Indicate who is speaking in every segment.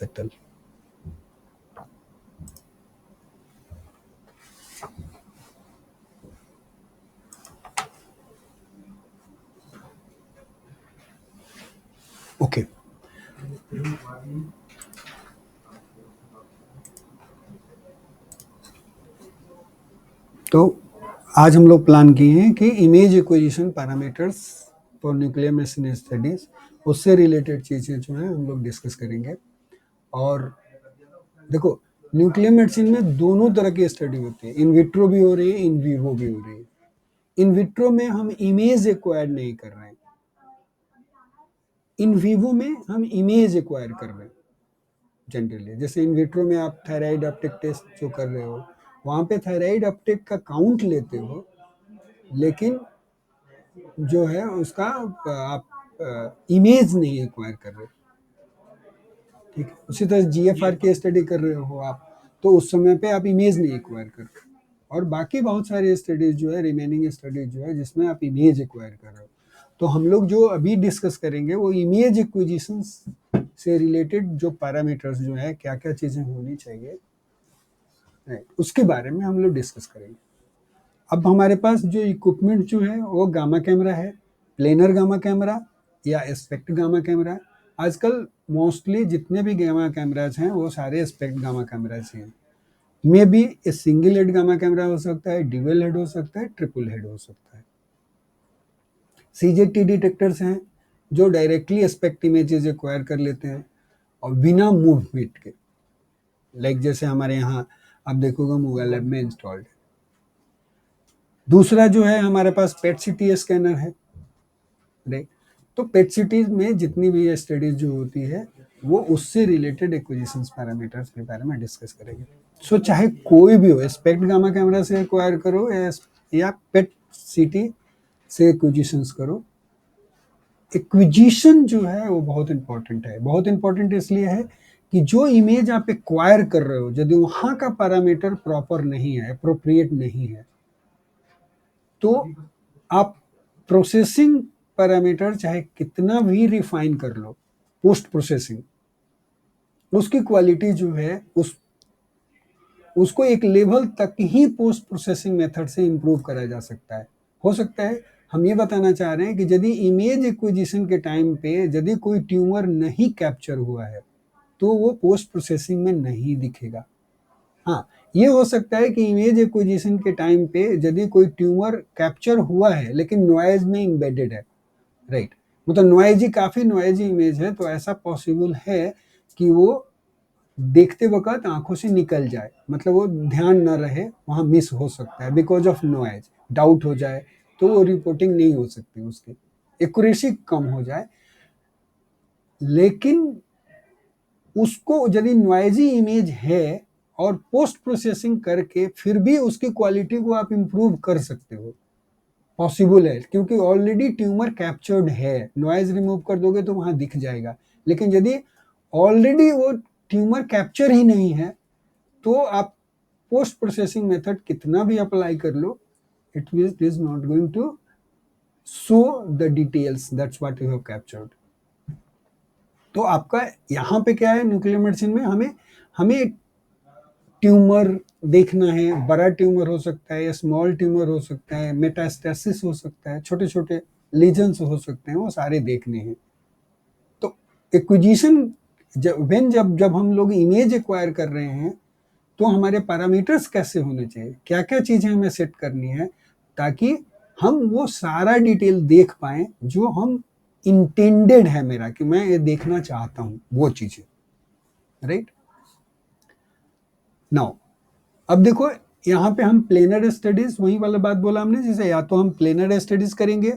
Speaker 1: settle. Okay. तो आज हम लोग प्लान किए हैं कि image acquisition parameters for nuclear medicine studies, उससे रिलेटेड चीज़ें जो हैं हम लोग डिस्कस करेंगे। और देखो, न्यूक्लियर मेडिसिन में दोनों तरह की स्टडी होती है, इन विट्रो भी हो रही है, इन विवो भी हो रही है। इन विट्रो में हम इमेज एक्वायर नहीं कर रहे हैं, इन विवो में हम इमेज एक्वायर कर रहे हैं जनरली। जैसे इन विट्रो में आप थायराइड अपटेक टेस्ट जो कर रहे हो, वहाँ पे थायराइड अपटेक का काउंट लेते हो, लेकिन जो है उसका आप इमेज नहीं एक्वायर कर रहे। ठीक है, उसी तरह जीएफआर की स्टडी कर रहे हो आप, तो उस समय पे आप इमेज नहीं एक्वायर कर रहे। और बाकी बहुत सारी स्टडीज जो है, रिमेनिंग स्टडीज जो है, जिसमें आप इमेज एक्वायर कर रहे हो। तो हम लोग जो अभी डिस्कस करेंगे वो इमेज एक्विजिशन से रिलेटेड जो पैरामीटर्स जो है, क्या क्या चीज़ें होनी चाहिए, उसके बारे में हम लोग डिस्कस करेंगे। अब हमारे पास जो इक्विपमेंट जो है वो गामा कैमरा है, प्लेनर गामा कैमरा या एस्पेक्ट गामा कैमरा। आजकल मोस्टली जितने भी गामा कैमराज हैं वो सारे एस्पेक्ट गामा कैमराज हैं। May be a single head gamma camera हो सकता है, ड्यूअल हेड हो सकता है, ट्रिपल हेड हो सकता है। सीजेटी डिटेक्टर्स हैं जो डायरेक्टली एस्पेक्ट इमेजेस एक्वायर कर लेते हैं और बिना मूवमेंट के, लाइक जैसे हमारे यहाँ आप देखोगे मोबाइल लैब में इंस्टॉल्ड है। दूसरा जो है हमारे पास पेट सिटी स्कैनर है, राइट। तो पेट सिटी में जितनी भी स्टडीज जो होती है वो उससे रिलेटेड एक्विजिशन पैरामीटर्स के बारे में डिस्कस करेंगे। सो चाहे कोई भी हो, एस्पेक्ट गामा कैमरा से एक्वायर करो या पेट सिटी से एक्विजिशंस करो, एक्विजिशन जो है वो बहुत इंपॉर्टेंट है। बहुत इंपॉर्टेंट इसलिए है कि जो इमेज आप एक्वायर कर रहे हो, यदि वहां का पैरामीटर प्रॉपर नहीं है, अप्रोप्रिएट नहीं है, तो आप प्रोसेसिंग पैरामीटर चाहे कितना भी रिफाइन कर लो, पोस्ट प्रोसेसिंग उसकी क्वालिटी जो है उसको एक लेवल तक ही पोस्ट प्रोसेसिंग मेथड से इंप्रूव करा जा सकता है। हो सकता है हम ये बताना चाह रहे हैं कि यदि इमेज एक्विजिशन के टाइम पे यदि कोई ट्यूमर नहीं कैप्चर हुआ है तो वो पोस्ट प्रोसेसिंग में नहीं दिखेगा। हाँ, ये हो सकता है कि इमेज एक्विजिशन के टाइम पे यदि कोई ट्यूमर कैप्चर हुआ है लेकिन नॉइज में इम्बेडेड है, राइट, मतलब नॉइजी, काफी नॉइजी इमेज है, तो ऐसा पॉसिबल है कि वो देखते वक्त आंखों से निकल जाए, मतलब वो ध्यान न रहे, वहां मिस हो सकता है बिकॉज ऑफ नॉइज, डाउट हो जाए तो वो रिपोर्टिंग नहीं हो सकती, उसकी एक्यूरेसी कम हो जाए। लेकिन उसको यदि नॉइजी इमेज है और पोस्ट प्रोसेसिंग करके फिर भी उसकी क्वालिटी को आप इंप्रूव कर सकते हो, पॉसिबल है, क्योंकि ऑलरेडी ट्यूमर कैप्चर्ड है, नॉइज रिमूव कर दोगे तो वहां दिख जाएगा। लेकिन यदि ऑलरेडी वो ट्यूमर कैप्चर ही नहीं है तो आप पोस्ट प्रोसेसिंग मेथड कितना भी अप्लाई कर लो, it is not going to show the details that's what you have captured. तो आपका यहाँ पे क्या है, न्यूक्लियर मेडिसिन में हमें ट्यूमर देखना है, बड़ा ट्यूमर हो सकता है, स्मॉल ट्यूमर हो सकता है, मेटास्टेसिस हो सकता है, छोटे छोटे लीजन्स हो सकते हैं, वो सारे देखने हैं। तो एक्विजिशन जब हम लोग इमेज एक्वायर कर रहे हैं तो हमारे पैरामीटर्स कैसे होने चाहिए, क्या क्या चीजें हमें सेट करनी है ताकि हम वो सारा डिटेल देख पाए जो हम इंटेंडेड है मेरा कि मैं ये देखना चाहता हूं, वो चीजें, राइट। नाउ अब देखो, यहाँ पे हम प्लेनर स्टडीज, वही वाला बात बोला हमने, जैसे या तो हम प्लेनर स्टडीज करेंगे,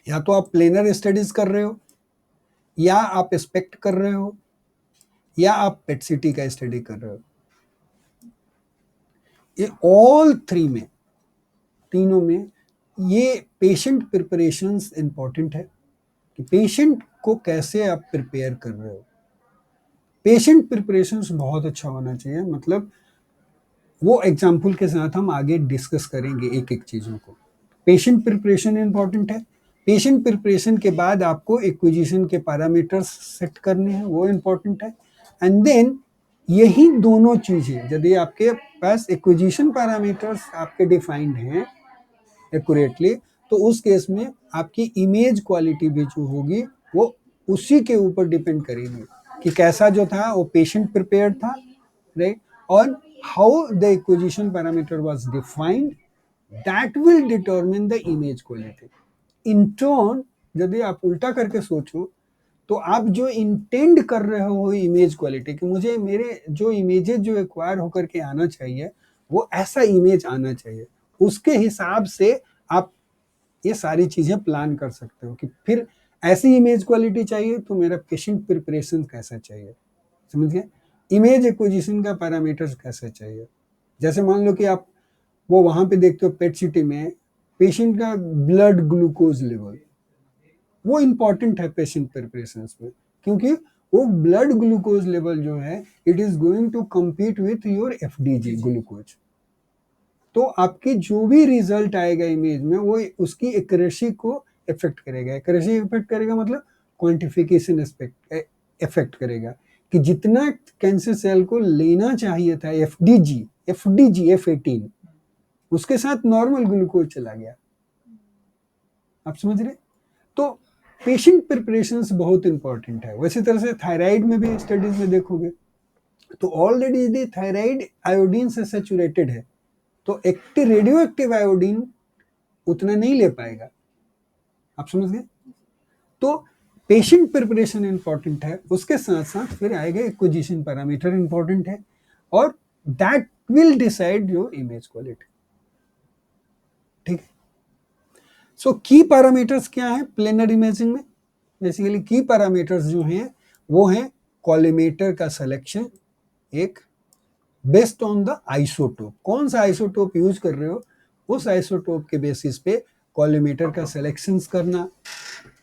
Speaker 1: या तो आप प्लेनर स्टडीज कर रहे हो, या आप एक्सपेक्ट कर रहे हो, या आप पेट सिटी का स्टडी कर रहे हो। ये ऑल थ्री में, तीनों में ये पेशेंट प्रिपरेशंस इंपॉर्टेंट है कि पेशेंट को कैसे आप प्रिपेयर कर रहे हो। पेशेंट प्रिपरेशंस बहुत अच्छा होना चाहिए, मतलब वो एग्जाम्पल के साथ हम आगे डिस्कस करेंगे एक एक चीज़ों को। पेशेंट प्रिपरेशन इंपॉर्टेंट है, पेशेंट प्रिपरेशन के बाद आपको एक्विजिशन के पैरामीटर्स सेट करने हैं, वो इम्पोर्टेंट है। एंड देन यही दोनों चीजें यदि आपके पास एक्विजिशन पैरामीटर्स आपके डिफाइंड हैं एक्यूरेटली, तो उस केस में आपकी इमेज क्वालिटी भी जो होगी वो उसी के ऊपर डिपेंड करेगी कि कैसा जो था वो पेशेंट प्रिपेयर्ड था, राइट, और how the acquisition parameter was defined, that will determine the image quality. In turn यदि आप उल्टा करके सोचो तो आप जो इंटेंड कर रहे हो इमेज क्वालिटी कि मुझे मेरे जो इमेजेस जो एक्वायर होकर के आना चाहिए वो ऐसा इमेज आना चाहिए, उसके हिसाब से आप ये सारी चीजें प्लान कर सकते हो कि फिर ऐसी इमेज क्वालिटी चाहिए तो मेरा पेशेंट प्रिपरेशन कैसा चाहिए, समझ गए, इमेज एक्विजिशन का पैरामीटर्स कैसा चाहिए। जैसे मान लो कि आप वो वहां पे देखते हो पेट सिटी में पेशेंट का ब्लड ग्लूकोज लेवल, वो इंपॉर्टेंट है पेशेंट प्रिपरेशन में, क्योंकि वो ब्लड ग्लूकोज लेवल जो है it is going to compete with your FDG glucose. तो आपकी जो भी रिजल्ट आएगा इमेज में वो उसकी एक्यूरेसी को इफेक्ट करेगा। एक्यूरेसी इफेक्ट करेगा मतलब क्वांटिफिकेशन इफेक्ट करेगा कि जितना कैंसर सेल को लेना चाहिए था एफडीजी F18 उसके साथ नॉर्मल ग्लूकोज चला गया। आप समझ रहे? तो पेशेंट प्रिपरेशन बहुत इंपॉर्टेंट है। वैसे तरह से थायराइड में भी स्टडीज में देखोगे तो ऑलरेडी यदि थायराइड आयोडीन से सैचुरेटेड है तो रेडियो एक्टिव आयोडीन उतना नहीं ले पाएगा। आप समझ गए? तो पेशेंट प्रिपरेशन इंपॉर्टेंट है, उसके साथ साथ फिर आएगा एक्विजिशन पैरामीटर इंपॉर्टेंट है, और that will decide your image quality. ठीक है। सो की पैरामीटर्स क्या है प्लेनर इमेजिंग में? बेसिकली की पैरामीटर्स जो हैं वो हैं कॉलीमेटर का सिलेक्शन, एक बेस्ड ऑन द आइसोटोप, कौन सा आइसोटोप यूज कर रहे हो उस आइसोटोप के बेसिस पे कॉलीमेटर का सिलेक्शन करना,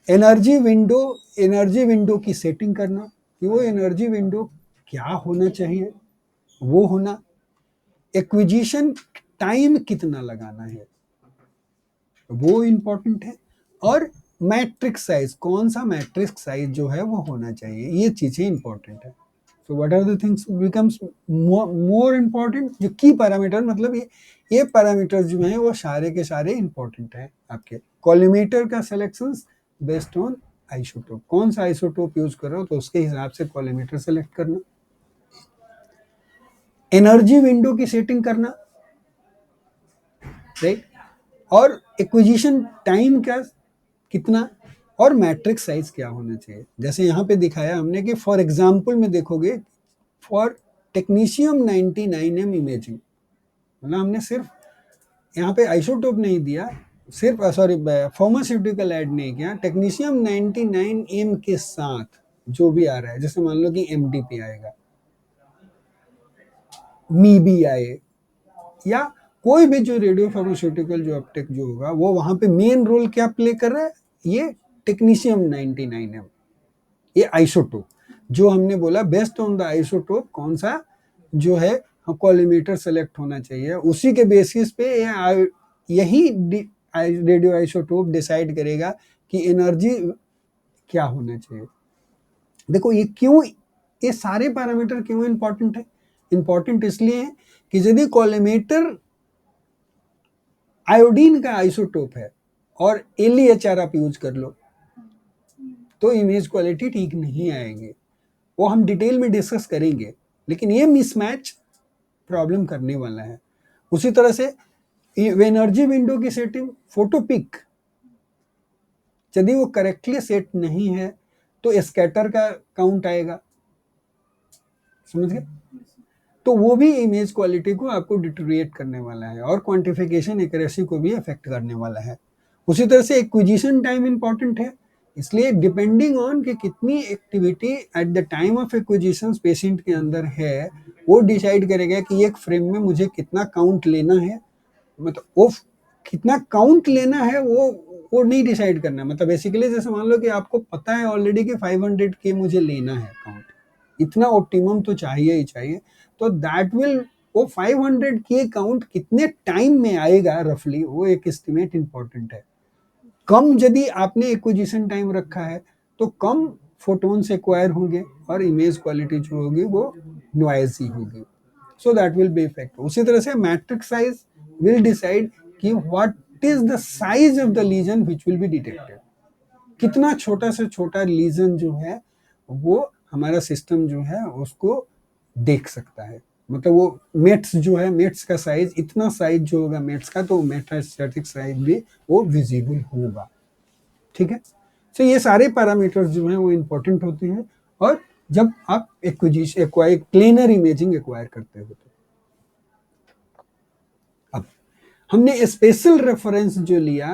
Speaker 1: एनर्जी विंडो की सेटिंग करना कि वो एनर्जी विंडो क्या होना चाहिए वो होना, एक्विजिशन टाइम कितना लगाना है वो इंपॉर्टेंट है, और मैट्रिक्स साइज, कौन सा मैट्रिक्स साइज जो है वो होना चाहिए, ये चीजें इंपॉर्टेंट है। So what are the things becomes more important, जो की पैरामीटर मतलब ये पैरामीटर जो है वो सारे के सारे इंपॉर्टेंट है आपके। कॉलीमेटर का सिलेक्शन बेस्ड ऑन आइसोटोप, कौन सा आइसोटोप यूज कर रहे हो तो उसके हिसाब से कॉलीमेटर सेलेक्ट करना, एनर्जी विंडो की सेटिंग करना, राइट, और एक्विजिशन टाइम का कितना, और मैट्रिक्स साइज क्या होना चाहिए। जैसे यहाँ पे दिखाया हमने कि फॉर एग्जांपल में देखोगे फॉर टेक्नीशियम 99M इमेजिंग, मतलब हमने सिर्फ यहाँ पे आइसोटोप नहीं दिया, सिर्फ फार्मास्यूटिकल ऐड नहीं किया, टेक्नीशियम 99M के साथ जो भी आ रहा है, जैसे मान लो कि MDP आएगा, मीबी आए, या कोई भी जो रेडियो फार्मास्यूटिकल जो अपटेक जो होगा वो वहां पे मेन रोल क्या प्ले कर रहा है, ये टेक्नीशियम 99M, ये आइसोटोप जो हमने बोला बेस्ड ऑन द आइसोटोप कौन सा जो है कॉलीमेटर सेलेक्ट होना चाहिए, उसी के बेसिस पे यही रेडियो आइसोटोप डिसाइड करेगा कि एनर्जी क्या होना चाहिए। देखो ये क्यों, ये सारे पैरामीटर क्यों इंपॉर्टेंट है? इंपॉर्टेंट इसलिए है कि यदि कॉलीमेटर आयोडीन का आइसोटोप है और LEHR आप यूज कर लो तो इमेज क्वालिटी ठीक नहीं आएगी, वो हम डिटेल में डिस्कस करेंगे, लेकिन ये मिसमैच प्रॉब्लम करने वाला है। उसी तरह से एनर्जी विंडो की सेटिंग, फोटो पिक यदि वो करेक्टली सेट नहीं है तो स्कैटर का काउंट आएगा, समझ गए? तो वो भी इमेज क्वालिटी को आपको डिटोरिएट करने वाला है और क्वांटिफिकेशन एक्यूरेसी को भी अफेक्ट करने वाला है। उसी तरह से एक्विजिशन टाइम इंपॉर्टेंट है, इसलिए डिपेंडिंग ऑन कि कितनी activity at the time of acquisition patient के अंदर है वो डिसाइड करेगा कि एक फ्रेम में मुझे कितना काउंट लेना है, मतलब वो कितना काउंट लेना है वो नहीं डिसाइड करना, मतलब बेसिकली जैसे मान लो कि आपको पता है ऑलरेडी कि 500 के मुझे लेना है काउंट, इतना ऑप्टिमम तो चाहिए ही चाहिए, तो दैट विल वो 500 के काउंट कितने टाइम में आएगा रफली वो एक एस्टिमेट इंपॉर्टेंट है। कम यदि आपने एक्विजिशन टाइम रखा है तो कम फोटोन्स एक्वायर होंगे और इमेज क्वालिटी जो होगी वो नॉइजी होगी, so that will be effect. उसी तरह से मैट्रिक्स साइज विल डिसाइड कि what is the size of the lesion which will be detected. कितना छोटा से छोटा लीजन जो है वो हमारा सिस्टम जो है उसको देख सकता है, मतलब वो मेट्स जो है, मेट्स का साइज, इतना साइज जो होगा मेट्स का, तो मेटास्टैटिक साइज भी वो विजिबल होगा। ठीक है, तो ये सारे पैरामीटर्स जो हैं वो इंपॉर्टेंट होते हैं और जब आप acquisition acquire planar imaging acquire करते हो तो। अब हमने स्पेशल रेफरेंस जो लिया,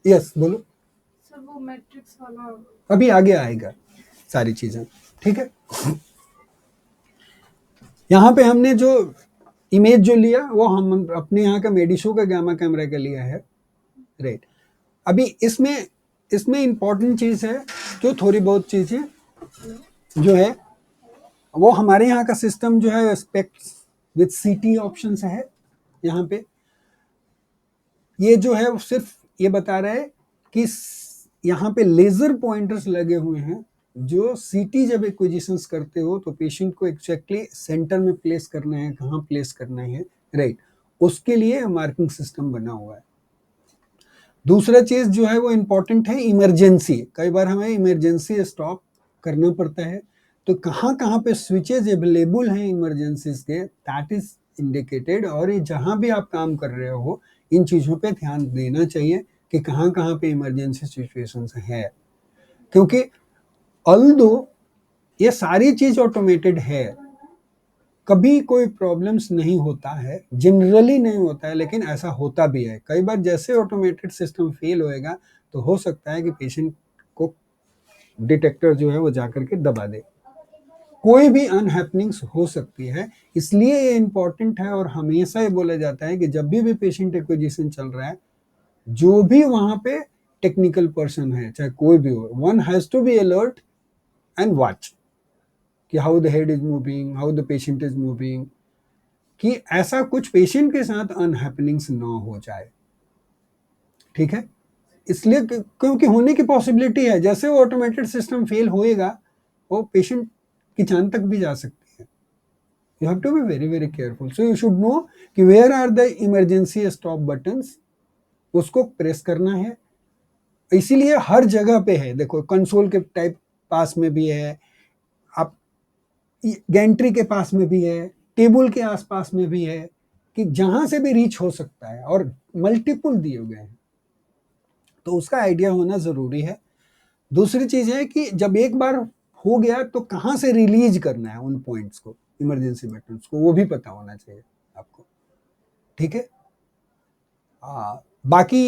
Speaker 1: यस बोलो
Speaker 2: सर, वो मैट्रिक्स वाला
Speaker 1: अभी आगे आएगा सारी चीजें। ठीक है, यहाँ पे हमने जो इमेज जो लिया वो हम अपने यहाँ का मेडिशो का गामा कैमरा का लिया है, राइट। अभी इसमें इसमें इंपॉर्टेंट चीज है जो थोड़ी बहुत चीजें जो है वो हमारे यहाँ का सिस्टम जो है स्पेक्ट्स विद सीटी ऑप्शंस है। यहाँ पे ये जो है सिर्फ ये बता रहा है कि यहाँ पे लेजर पॉइंटर्स लगे हुए हैं जो सीटी जब एक्विजिशंस करते हो तो पेशेंट को एक्जैक्टली सेंटर में प्लेस करना है, कहाँ प्लेस करना है, राइट, उसके लिए मार्किंग सिस्टम बना हुआ है। दूसरा चीज जो है वो इम्पोर्टेंट है इमरजेंसी। कई बार हमें इमरजेंसी स्टॉप करना पड़ता है, तो कहाँ कहाँ पे स्विचेज अवेलेबल हैं इमरजेंसीज के, दैट इज इंडिकेटेड। और ये जहाँ भी आप काम कर रहे हो इन चीज़ों पे ध्यान देना चाहिए कि कहाँ कहाँ पे इमरजेंसी सिचुएशंस है, क्योंकि ऑल्दो ये सारी चीज ऑटोमेटेड है, कभी कोई प्रॉब्लम्स नहीं होता है, जनरली नहीं होता है, लेकिन ऐसा होता भी है कई बार। जैसे ऑटोमेटेड सिस्टम फेल होएगा तो हो सकता है कि पेशेंट को डिटेक्टर जो है वो जाकर के दबा दे, कोई भी अनहैपनिंग्स हो सकती है। इसलिए ये इंपॉर्टेंट है और हमेशा ये बोला जाता है कि जब भी पेशेंट एक्विजिशन चल रहा है, जो भी वहां पे टेक्निकल पर्सन है चाहे कोई भी हो, one has to be alert and watch कि how the head is moving, how the patient is moving, कि ऐसा कुछ पेशेंट के साथ अनहैपनिंग्स ना हो जाए। ठीक है, इसलिए क्योंकि होने की पॉसिबिलिटी है, जैसे वो ऑटोमेटेड सिस्टम फेल होएगा वो पेशेंट की जान तक भी जा सकती है। You have to be very very careful. So you should know कि where are the emergency stop buttons, उसको प्रेस करना है। इसीलिए हर जगह पे है, देखो कंसोल के टाइप पास में भी है, आप गैंट्री के पास में भी है, टेबल के आसपास में भी है, कि जहां से भी रीच हो सकता है और मल्टीपल दिए गए हैं, तो उसका आइडिया होना जरूरी है। दूसरी चीज है कि जब एक बार हो गया तो कहां से रिलीज करना है उन पॉइंट्स को, इमरजेंसी बटन्स को, वो भी पता होना चाहिए आपको। ठीक है, बाकी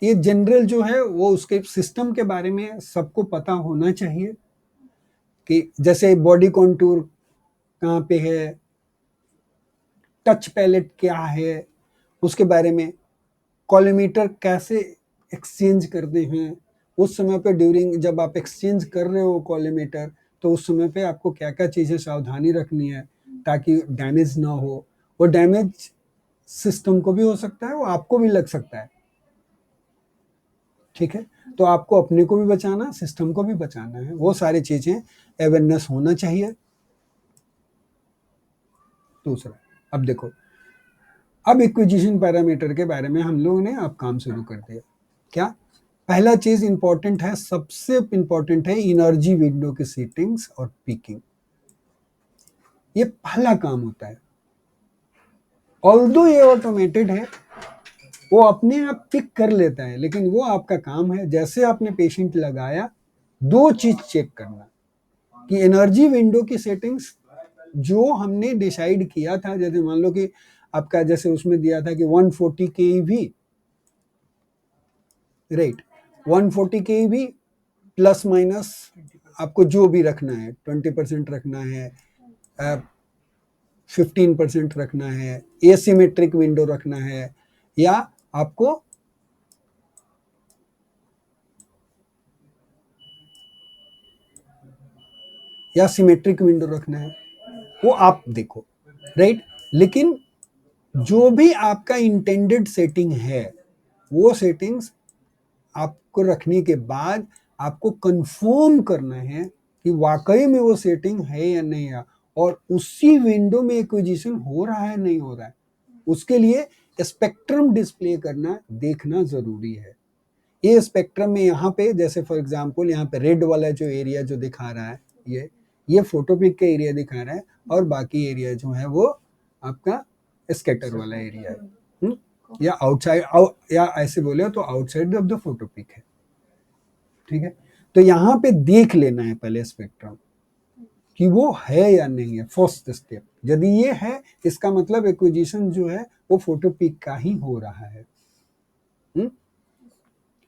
Speaker 1: ये जनरल जो है वो उसके सिस्टम के बारे में सबको पता होना चाहिए कि जैसे बॉडी कॉन्टूर कहाँ पे है, टच पैलेट क्या है, उसके बारे में, कॉलीमीटर कैसे एक्सचेंज करते हैं, उस समय पे ड्यूरिंग जब आप एक्सचेंज कर रहे हो कॉलीमीटर, तो उस समय पे आपको क्या क्या चीज़ें सावधानी रखनी है ताकि डैमेज ना हो। वो डैमेज सिस्टम को भी हो सकता है, वो आपको भी लग सकता है। ठीक है, तो आपको अपने को भी बचाना, सिस्टम को भी बचाना है, वो सारी चीज़ें अवेयरनेस होना चाहिए। दूसरा, अब देखो, अब एक्विजिशन पैरामीटर के बारे में हम लोगों ने अब काम शुरू कर दिया। क्या पहला चीज इंपॉर्टेंट है, सबसे इंपॉर्टेंट है एनर्जी विंडो की सेटिंग्स और पिकिंग। ये पहला काम होता है। ऑल्दो ये ऑटोमेटेड है, वो अपने आप पिक कर लेता है, लेकिन वो आपका काम है जैसे आपने पेशेंट लगाया, दो चीज चेक करना कि एनर्जी विंडो की सेटिंग्स जो हमने डिसाइड किया था, जैसे मान लो कि आपका जैसे उसमें दिया था कि 140 केवी, राइट, 140 केवी प्लस माइनस आपको जो भी रखना है, 20% रखना है, 15% रखना है, एसिमेट्रिक विंडो रखना है, या आपको या सिमेट्रिक विंडो रखना है, वो आप देखो, राइट। लेकिन जो भी आपका इंटेंडेड सेटिंग है वो सेटिंग्स आपको रखने के बाद आपको कंफर्म करना है कि वाकई में वो सेटिंग है या नहीं है, और उसी विंडो में एक्विजिशन हो रहा है नहीं हो रहा है, उसके लिए स्पेक्ट्रम डिस्प्ले करना देखना जरूरी है। ये स्पेक्ट्रम में यहाँ पे जैसे फॉर एग्जांपल यहाँ पे रेड वाला जो एरिया जो दिखा रहा है, ये फोटो पिक का एरिया दिखा रहा है, और बाकी एरिया जो है वो आपका स्कैटर वाला एरिया है, या आउटसाइड या ऐसे बोले तो outside of the photo peak है। ठीक है, तो यहाँ पे देख लेना है पहले स्पेक्ट्रम कि वो है या नहीं है। फर्स्ट स्टेप, यदि ये है इसका मतलब एक्विजिशन जो है वो फोटो पिक का ही हो रहा है।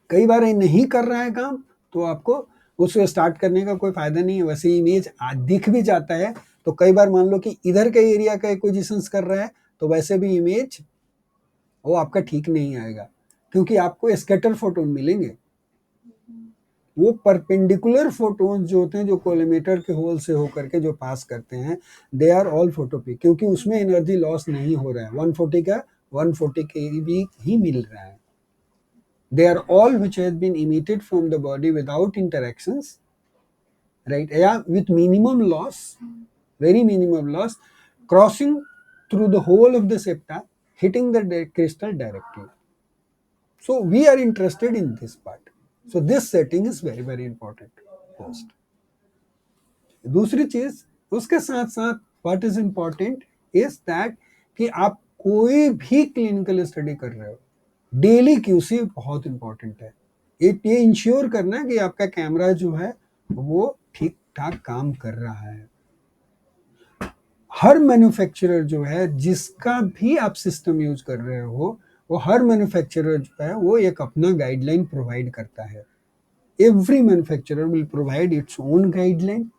Speaker 1: कई बार ये नहीं कर रहा है काम, तो आपको उसको स्टार्ट करने का कोई फायदा नहीं है। वैसे इमेज दिख भी जाता है, तो कई बार मान लो कि इधर के एरिया का एक्विजिशन कर रहा है, तो वैसे भी इमेज वो आपका ठीक नहीं आएगा, क्योंकि आपको स्कैटर फोटोन मिलेंगे। वो परपेंडिकुलर फोटोन जो होते हैं, जो कोलिमेटर के होल से होकर के जो पास करते हैं, दे आर ऑल फोटोपिक, क्योंकि उसमें एनर्जी लॉस नहीं हो रहा है। 140 का 140 केवी ही मिल रहा है। They are all which has been emitted from the body without interactions, right? Yeah, with minimum loss, very minimum loss, crossing through the whole of the septa, hitting the crystal directly. So we are interested in this part. So this setting is very very important first. दूसरी चीज उसके साथ साथ what is important is that कि आप कोई भी clinical study कर रहे हो, डेली क्यूसी बहुत इंपॉर्टेंट है। ये इंश्योर करना कि आपका कैमरा जो है वो ठीक ठाक काम कर रहा है। हर मैन्युफैक्चरर जो है, जिसका भी आप सिस्टम यूज कर रहे हो, वो हर मैन्युफैक्चरर जो है वो एक अपना गाइडलाइन प्रोवाइड करता है। Every manufacturer will provide its own guideline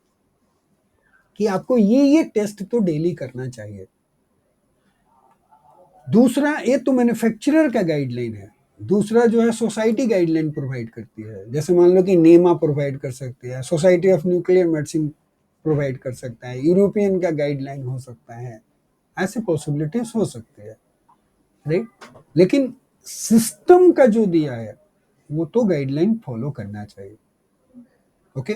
Speaker 1: कि आपको ये टेस्ट तो डेली करना चाहिए। दूसरा, ये तो मैन्युफैक्चरर का गाइडलाइन है। दूसरा जो है सोसाइटी गाइडलाइन प्रोवाइड करती है, जैसे मान लो कि नेमा प्रोवाइड कर सकती है, society of nuclear medicine provide कर सकता है, यूरोपियन का गाइडलाइन हो सकता है, ऐसे पॉसिबिलिटीज हो सकती है, राइट। लेकिन सिस्टम का जो दिया है वो तो गाइडलाइन फॉलो करना चाहिए। ओके,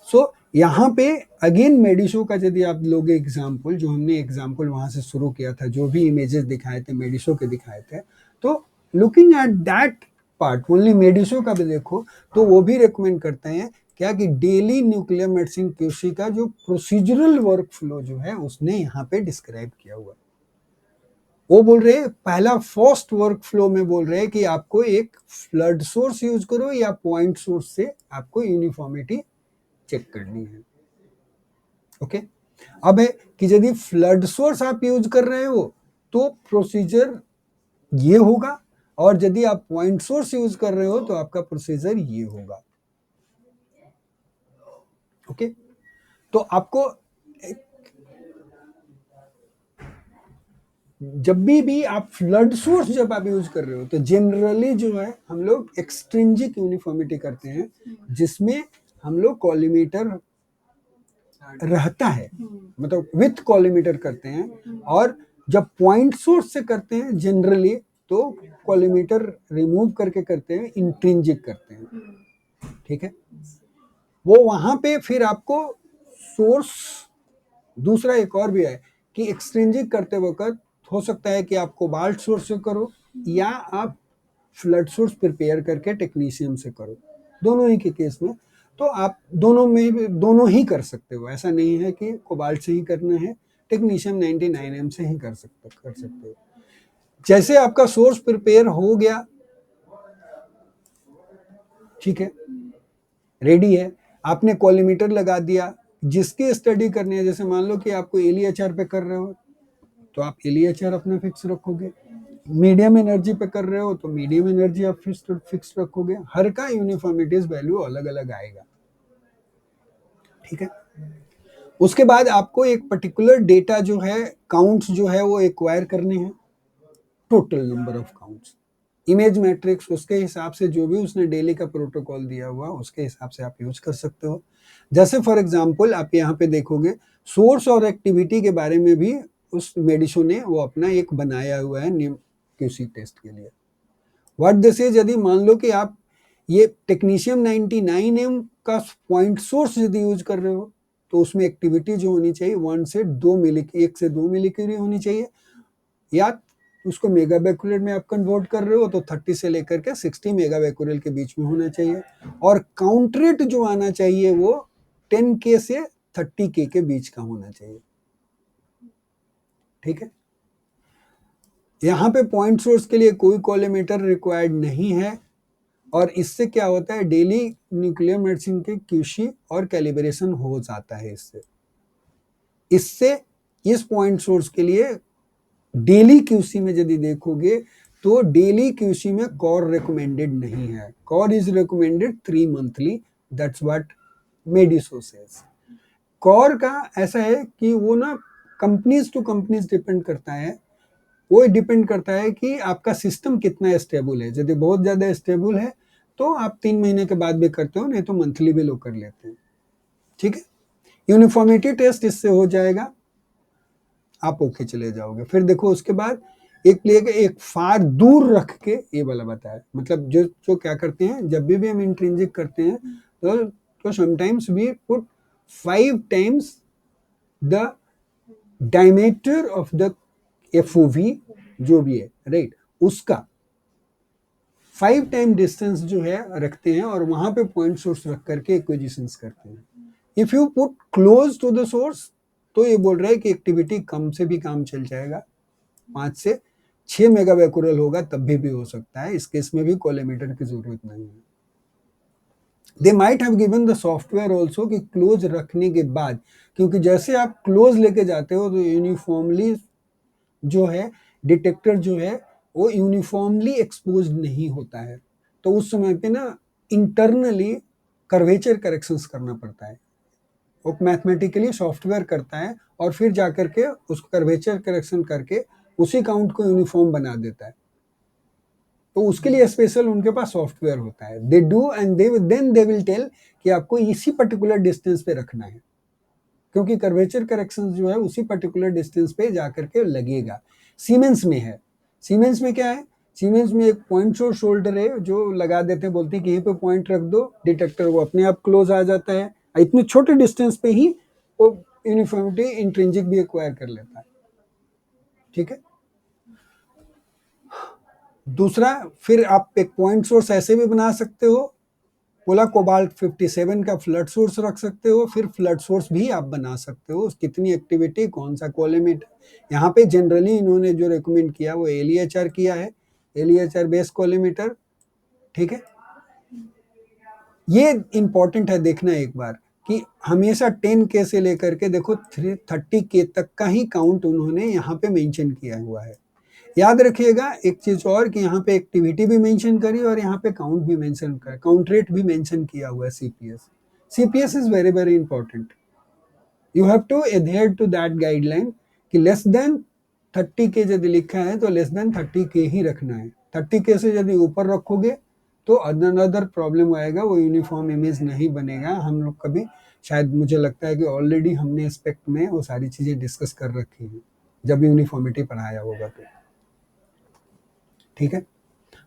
Speaker 1: सो यहाँ पे अगेन मेडिशो का यदि आप लोग एग्जाम्पल, जो हमने एग्जाम्पल वहां से शुरू किया था, जो भी इमेजेस दिखाए थे मेडिशो के दिखाए थे, तो looking at that part only, Mediso का भी देखो तो वो भी रिकमेंड करते हैं क्या कि डेली न्यूक्लियर मेडिसिन क्यूसी का जो प्रोसीजरल वर्क फ्लो जो है उसने यहाँ पे डिस्क्राइब किया हुआ। वो बोल रहे हैं पहला फर्स्ट वर्क फ्लो में बोल रहे हैं कि आपको एक फ्लड सोर्स यूज करो या पॉइंट सोर्स से आपको यूनिफॉर्मिटी चेक करनी है। ओके, अब है कि यदि फ्लड सोर्स आप यूज कर रहे हो तो प्रोसीजर ये होगा, और यदि आप पॉइंट सोर्स यूज कर रहे हो तो आपका प्रोसीजर ये होगा। ओके, तो आपको जब भी आप फ्लड सोर्स जब आप यूज कर रहे हो तो जनरली जो है हम लोग एक्सट्रिंजिक यूनिफॉर्मिटी करते हैं, जिसमें हम लोग कॉलीमीटर रहता है, मतलब विथ कॉलीमीटर करते हैं। और जब पॉइंट सोर्स से करते हैं जनरली तो कॉलीमीटर रिमूव करके करते हैं, इंट्रिंजिक करते हैं। ठीक है, वो वहां पे फिर आपको सोर्स, दूसरा एक और भी है कि एक्सट्रिंजिक करते वक्त हो सकता है कि आप कोबाल्ट सोर्स से करो या आप फ्लड सोर्स प्रिपेयर करके टेक्नीशियम से करो, दोनों ही के केस में। तो आप दोनों में दोनों ही कर सकते हो, ऐसा नहीं है कि कोबाल्ट से ही करना है, टेक्नीशियम 99M से ही कर सकते हो। जैसे आपका सोर्स प्रिपेयर हो गया, ठीक है, रेडी है, आपने कॉलीमीटर लगा दिया, जिसकी स्टडी करनी है, जैसे मान लो कि आपको एलईएचआर पे कर रहे हो तो आप एलईएचआर अपना फिक्स रखोगे, मीडियम एनर्जी पे कर रहे हो तो मीडियम एनर्जी आप फिक्स रखोगे, हर का यूनिफॉर्मिटीज वैल्यू अलग अलग आएगा। ठीक है, उसके बाद आपको एक पर्टिकुलर डेटा जो है, काउंट्स जो है वो एक्वायर करने हैं, total number of counts, image matrix, उसके हिसाब से जो भी उसने डेली का प्रोटोकॉल दिया हुआ उसके हिसाब से आप यूज कर सकते हो। जैसे फॉर एग्जांपल आप यहाँ पे देखोगे सोर्स और एक्टिविटी के बारे में भी उस मेडिशो ने वो अपना एक बनाया हुआ है क्यूसी टेस्ट के लिए। व्हाट दिस इज, यदि मान लो कि आप ये टेक्नीशियम 99M का पॉइंट सोर्स यदि यूज कर रहे हो तो उसमें एक्टिविटी जो होनी चाहिए 1 से 2 मिलीक्यूरी होनी चाहिए, या उसको मेगा बैक्यूरेल में आप कन्वर्ट कर रहे हो तो 30 से लेकर के 60 मेगा बैक्यूरेल के बीच में होना चाहिए, और काउंट रेट जो आना चाहिए वो 10K से 30K के बीच का होना चाहिए। ठीक है, यहाँ पे पॉइंट सोर्स के लिए कोई कॉलीमेटर रिक्वायर्ड नहीं है, और इससे क्या होता है, डेली न्यूक्लियर मेडिसिन के क्यूसी और कैलिब्रेशन हो जाता है। इससे इस पॉइंट सोर्स के लिए डेली क्यूसी में यदि देखोगे तो डेली क्यूसी में कॉर रिकमेंडेड नहीं है। COR is recommended 3 monthly, that's what Mediso says. COR का ऐसा है कि वो ना कंपनीज टू कंपनीज डिपेंड करता है, वो डिपेंड करता है कि आपका सिस्टम कितना स्टेबल है। यदि बहुत ज्यादा स्टेबल है तो आप 3 महीने के बाद भी करते हो, नहीं तो मंथली भी लोग कर लेते हैं। ठीक है, यूनिफॉर्मिटी टेस्ट इससे हो जाएगा, आप ओके चले जाओगे। फिर देखो उसके बाद एक लेके एक फार दूर रख के, ये वाला बताया, मतलब जो जो क्या करते हैं, जब भी हम इंट्रिंसिक करते हैं तो sometimes we put 5 times the diameter of the FOV जो भी है, राइट, उसका 5 टाइम डिस्टेंस जो है रखते हैं, और वहां पे पॉइंट सोर्स रख करके एक्विजिशंस करते हैं। If you put close to the source तो ये बोल रहा है कि एक्टिविटी कम से भी काम चल जाएगा, 5 से 6 मेगा बैक्यूरेल होगा तब भी हो सकता है। इस केस में भी कॉलीमेटर की जरूरत नहीं है। They might have given the software also कि क्लोज रखने के बाद, क्योंकि जैसे आप क्लोज लेके जाते हो तो यूनिफॉर्मली जो है डिटेक्टर जो है वो यूनिफॉर्मली एक्सपोज नहीं होता है, तो उस समय पे ना इंटरनली कर्वेचर करेक्शंस करना पड़ता है। वो मैथमेटिकली सॉफ्टवेयर करता है और फिर जाकर के उसको कर्वेचर करेक्शन करके उसी काउंट को यूनिफॉर्म बना देता है। तो उसके लिए स्पेशल उनके पास सॉफ्टवेयर होता है। They do and they will tell कि आपको इसी पर्टिकुलर डिस्टेंस पे रखना है, क्योंकि कर्वेचर करेक्शन जो है उसी पर्टिकुलर डिस्टेंस पे जाकर के लगेगा। सीमेंस में है, सीमेंस में क्या है, सीमेंस में एक पॉइंट सोर्स होल्डर है जो लगा देते हैं, बोलते हैं कि यहीं पे पॉइंट रख दो, डिटेक्टर वो अपने आप क्लोज आ जाता है, इतने छोटे डिस्टेंस पे ही वो यूनिफॉर्मिटी इंट्रिंसिक भी एक्वायर कर लेता है। ठीक है, दूसरा, फिर आप एक पॉइंट सोर्स ऐसे भी बना सकते हो, बोला कोबाल्ट 57 का फ्लड सोर्स रख सकते हो, फिर फ्लड सोर्स भी आप बना सकते हो। कितनी एक्टिविटी, कौन सा कॉलीमेटर, यहाँ पे जनरली इन्होंने जो रेकमेंड किया वो LEHR किया है, LEHR बेस्ड कॉलीमेटर। ठीक है, ये इंपॉर्टेंट है देखना एक बार कि हमेशा 10K से लेकर के देखो 30K तक का ही काउंट उन्होंने यहाँ पे मेंशन किया हुआ है। याद रखिएगा एक चीज और कि यहाँ पे एक्टिविटी भी मेंशन करी और यहाँ पे काउंट भी मेंशन कर, काउंट रेट भी मेंशन किया हुआ है। CPS is very very important, you have to adhere to that guideline कि लेस देन 30K यदि लिखा है तो लेस देन 30K ही रखना है। 30K से यदि ऊपर रखोगे तो अदर प्रॉब्लम आएगा, वो यूनिफॉर्म इमेज नहीं बनेगा। हम लोग कभी शायद, मुझे लगता है कि ऑलरेडी हमने एस्पेक्ट में वो सारी चीजें डिस्कस कर रखी हैं जब यूनिफॉर्मिटी पढ़ाया होगा तो। ठीक है,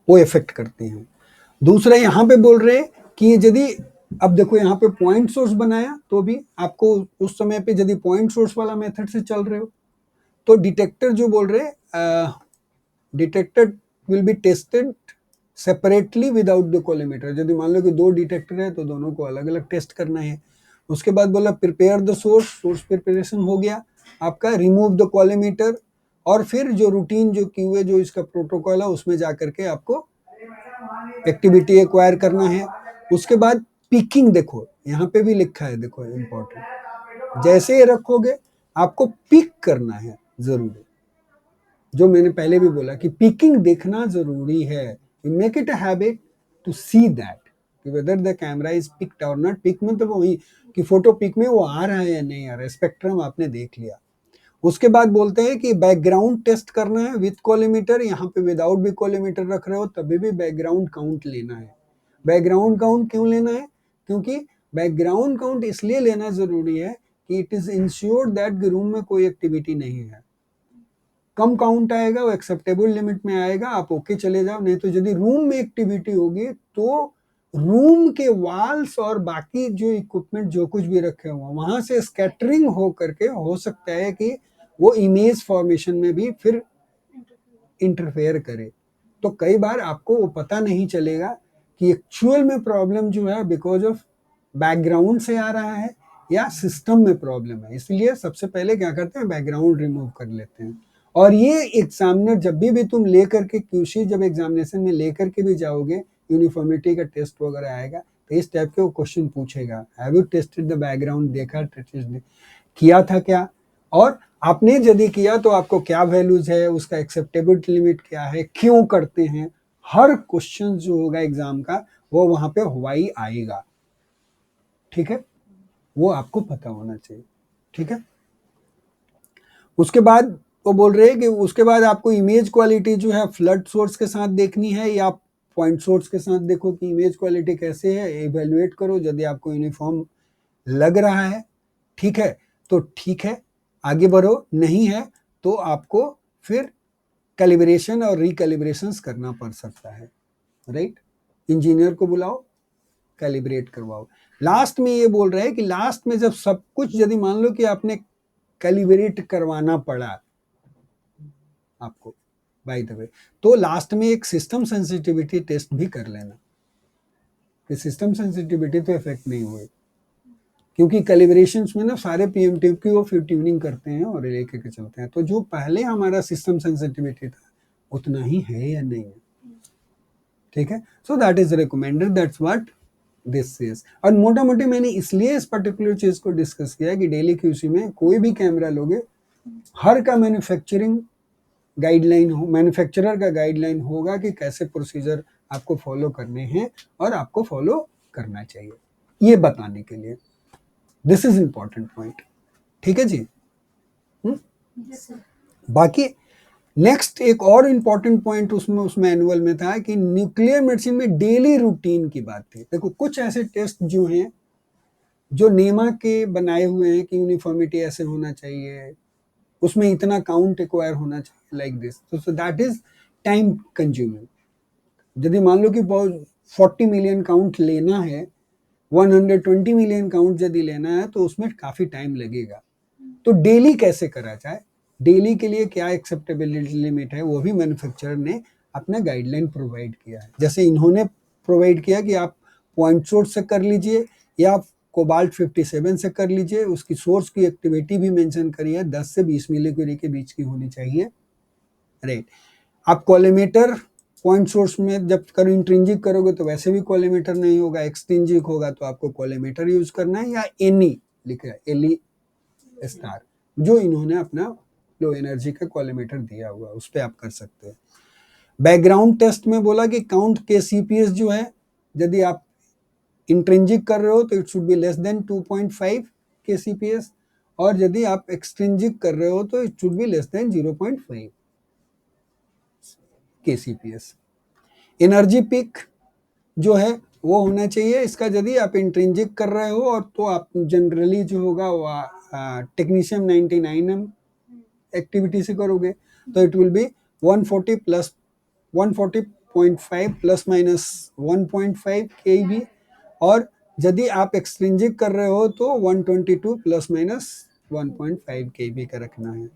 Speaker 1: वो इफेक्ट करती हैं। दूसरा यहाँ पे बोल रहे कि यदि, अब देखो यहाँ पे पॉइंट सोर्स बनाया तो भी आपको उस समय पे यदि पॉइंट सोर्स वाला मेथड से चल रहे हो तो डिटेक्टर जो बोल रहे, detector will be tested separately without the collimator. यदि मान लो कि 2 डिटेक्टर है तो दोनों को अलग अलग टेस्ट करना है। उसके बाद बोला prepare the source, source preparation हो गया आपका, रिमूव द कॉलीमेटर, और फिर जो रूटीन जो QA जो इसका प्रोटोकॉल है उसमें जाकर के आपको एक्टिविटी एक्वायर करना है। उसके बाद पिकिंग, देखो यहाँ पे भी लिखा है, देखो इंपॉर्टेंट, जैसे ये रखोगे आपको पिक करना है जरूरी, जो मैंने पहले भी बोला कि पिकिंग देखना जरूरी है। Make it a habit to see that whether the camera is peaked और नॉट। पिक में तो वही कि फोटो पिक में वो आ रहा है या नहीं आ रहा है, स्पेक्ट्रम आपने देख लिया। उसके बाद बोलते हैं कि बैकग्राउंड टेस्ट करना है विद कॉलीमीटर, यहाँ पे विदाउट भी कॉलीमीटर रख रहे हो तभी भी बैकग्राउंड काउंट लेना है। बैकग्राउंड काउंट क्यों लेना है, क्योंकि बैकग्राउंड काउंट इसलिए लेना जरूरी है कि it is insured that room में कोई एक्टिविटी नहीं है। कम काउंट आएगा वो एक्सेप्टेबल लिमिट में आएगा, आप ओके चले जाओ, नहीं तो यदि रूम में एक्टिविटी होगी तो रूम के वॉल्स और बाकी जो इक्विपमेंट जो कुछ भी रखे हुए वहां से स्कैटरिंग हो करके हो सकता है कि वो इमेज फॉर्मेशन में भी फिर इंटरफेयर करे। तो कई बार आपको वो पता नहीं चलेगा कि एक्चुअल में प्रॉब्लम जो है बिकॉज ऑफ बैकग्राउंड से आ रहा है या सिस्टम में प्रॉब्लम है। इसलिए सबसे पहले क्या करते हैं, बैकग्राउंड रिमूव कर लेते हैं। और ये एग्जामिनर जब भी तुम लेकर के क्यूसी जब एग्जामिनेशन में लेकर के भी जाओगे, यूनिफॉर्मिटी का टेस्ट वगैरह आएगा तो इस टाइप के वो क्वेश्चन पूछेगा, have you tested the background, देखा किया था क्या, और आपने यदि किया तो आपको क्या वैल्यूज है, उसका एक्सेप्टेबिलिटी लिमिट क्या है, क्यों करते हैं। हर क्वेश्चन जो होगा एग्जाम का वो वहां पे हवाई आएगा। ठीक है, वो आपको पता होना चाहिए। ठीक है, उसके बाद वो बोल रहे हैं कि उसके बाद आपको इमेज क्वालिटी जो है फ्लड सोर्स के साथ देखनी है या पॉइंट सोर्स के साथ देखो कि इमेज क्वालिटी कैसे है, इवेल्युएट करो। यदि आपको यूनिफॉर्म लग रहा है, ठीक है तो ठीक है, आगे बढ़ो, नहीं है तो आपको फिर कैलिब्रेशन और रिकैलिब्रेशन करना पड़ सकता है। राइट, इंजीनियर को बुलाओ, कैलिब्रेट करवाओ। लास्ट में ये बोल रहे हैं कि लास्ट में जब सब कुछ, यदि मान लो कि आपने कैलिब्रेट करवाना पड़ा आपको बाय द वे, तो लास्ट में एक सिस्टम सेंसिटिविटी टेस्ट भी कर लेना कि सिस्टम सेंसिटिविटी तो इफेक्ट नहीं हुई, क्योंकि कैलिब्रेशंस में ना सारे पीएमटी की वो फिर ट्यूनिंग करते हैं और लेके के चलते हैं। तो जो पहले हमारा सिस्टम सेंसिटिविटी था उतना ही है या नहीं है। ठीक है, so that is recommended, that's what this is. और मोटा मोटी मैंने इसलिए इस पर्टिकुलर चीज को डिस्कस किया कि डेली क्यूसी में कोई भी कैमरा लोगे, हर का मैन्युफैक्चरिंग गाइडलाइन हो, मैन्युफैक्चरर का गाइडलाइन होगा कि कैसे प्रोसीजर आपको फॉलो करने हैं और आपको फॉलो करना चाहिए, ये बताने के लिए। This is important point. ठीक है जी। बाकी नेक्स्ट एक और इम्पॉर्टेंट पॉइंट उसमें उस मैनुअल में था कि न्यूक्लियर मेडिसिन में डेली रूटीन की बात थी। देखो कुछ ऐसे टेस्ट जो हैं जो नेमा के बनाए हुए हैं कि यूनिफॉर्मिटी ऐसे होना चाहिए, उसमें इतना काउंट एक्वायर होना चाहिए, लाइक दिस, तो दैट इज टाइम कंज्यूमिंग। यदि मान लो कि 40 मिलियन काउंट लेना है, 120 मिलियन काउंट यदि लेना है तो उसमें काफी टाइम लगेगा। तो डेली कैसे करा जाए, डेली के लिए क्या एक्सेप्टेबिलिटी लिमिट है, वो भी मैन्युफैक्चरर ने अपना गाइडलाइन प्रोवाइड किया है। जैसे इन्होंने प्रोवाइड किया कि आप पॉइंट सोर्स से कर लीजिए या आप कोबाल्ट 57 से कर लीजिए, उसकी सोर्स की एक्टिविटी भी मेंशन करी है, 10 से 20 मिलीक्यूरी के बीच की होनी चाहिए। राइट, आप कॉलीमेटर पॉइंट सोर्स में जब करो इंट्रिंजिक करोगे तो वैसे भी कॉलीमेटर नहीं होगा, एक्सट्रिंजिक होगा तो आपको कॉलीमेटर यूज करना है, या एनी लिखा है, एली स्टार, जो इन्होंने अपना लो एनर्जी का कॉलीमेटर दिया हुआ उस पर आप कर सकते हैं। बैकग्राउंड टेस्ट में बोला कि काउंट के सीपीएस जो है, यदि आप इंट्रिंजिक कर रहे हो तो it should be less than 2.5 के सीपीएस, और यदि आप एक्सट्रिंजिक कर रहे हो तो it should be less than 0.5 के सीपीएस। एनर्जी पिक जो है वो होना चाहिए इसका, यदि आप इंट्रिंजिक कर रहे हो और तो आप जनरली जो होगा वो टेक्नीशियम 99M एक्टिविटी से करोगे तो it will be 140 plus 140.5 plus minus 1.5 केवी, और यदि आप एक्सट्रिंजिक कर रहे हो तो 122 प्लस माइनस 1.5 केवी का रखना है।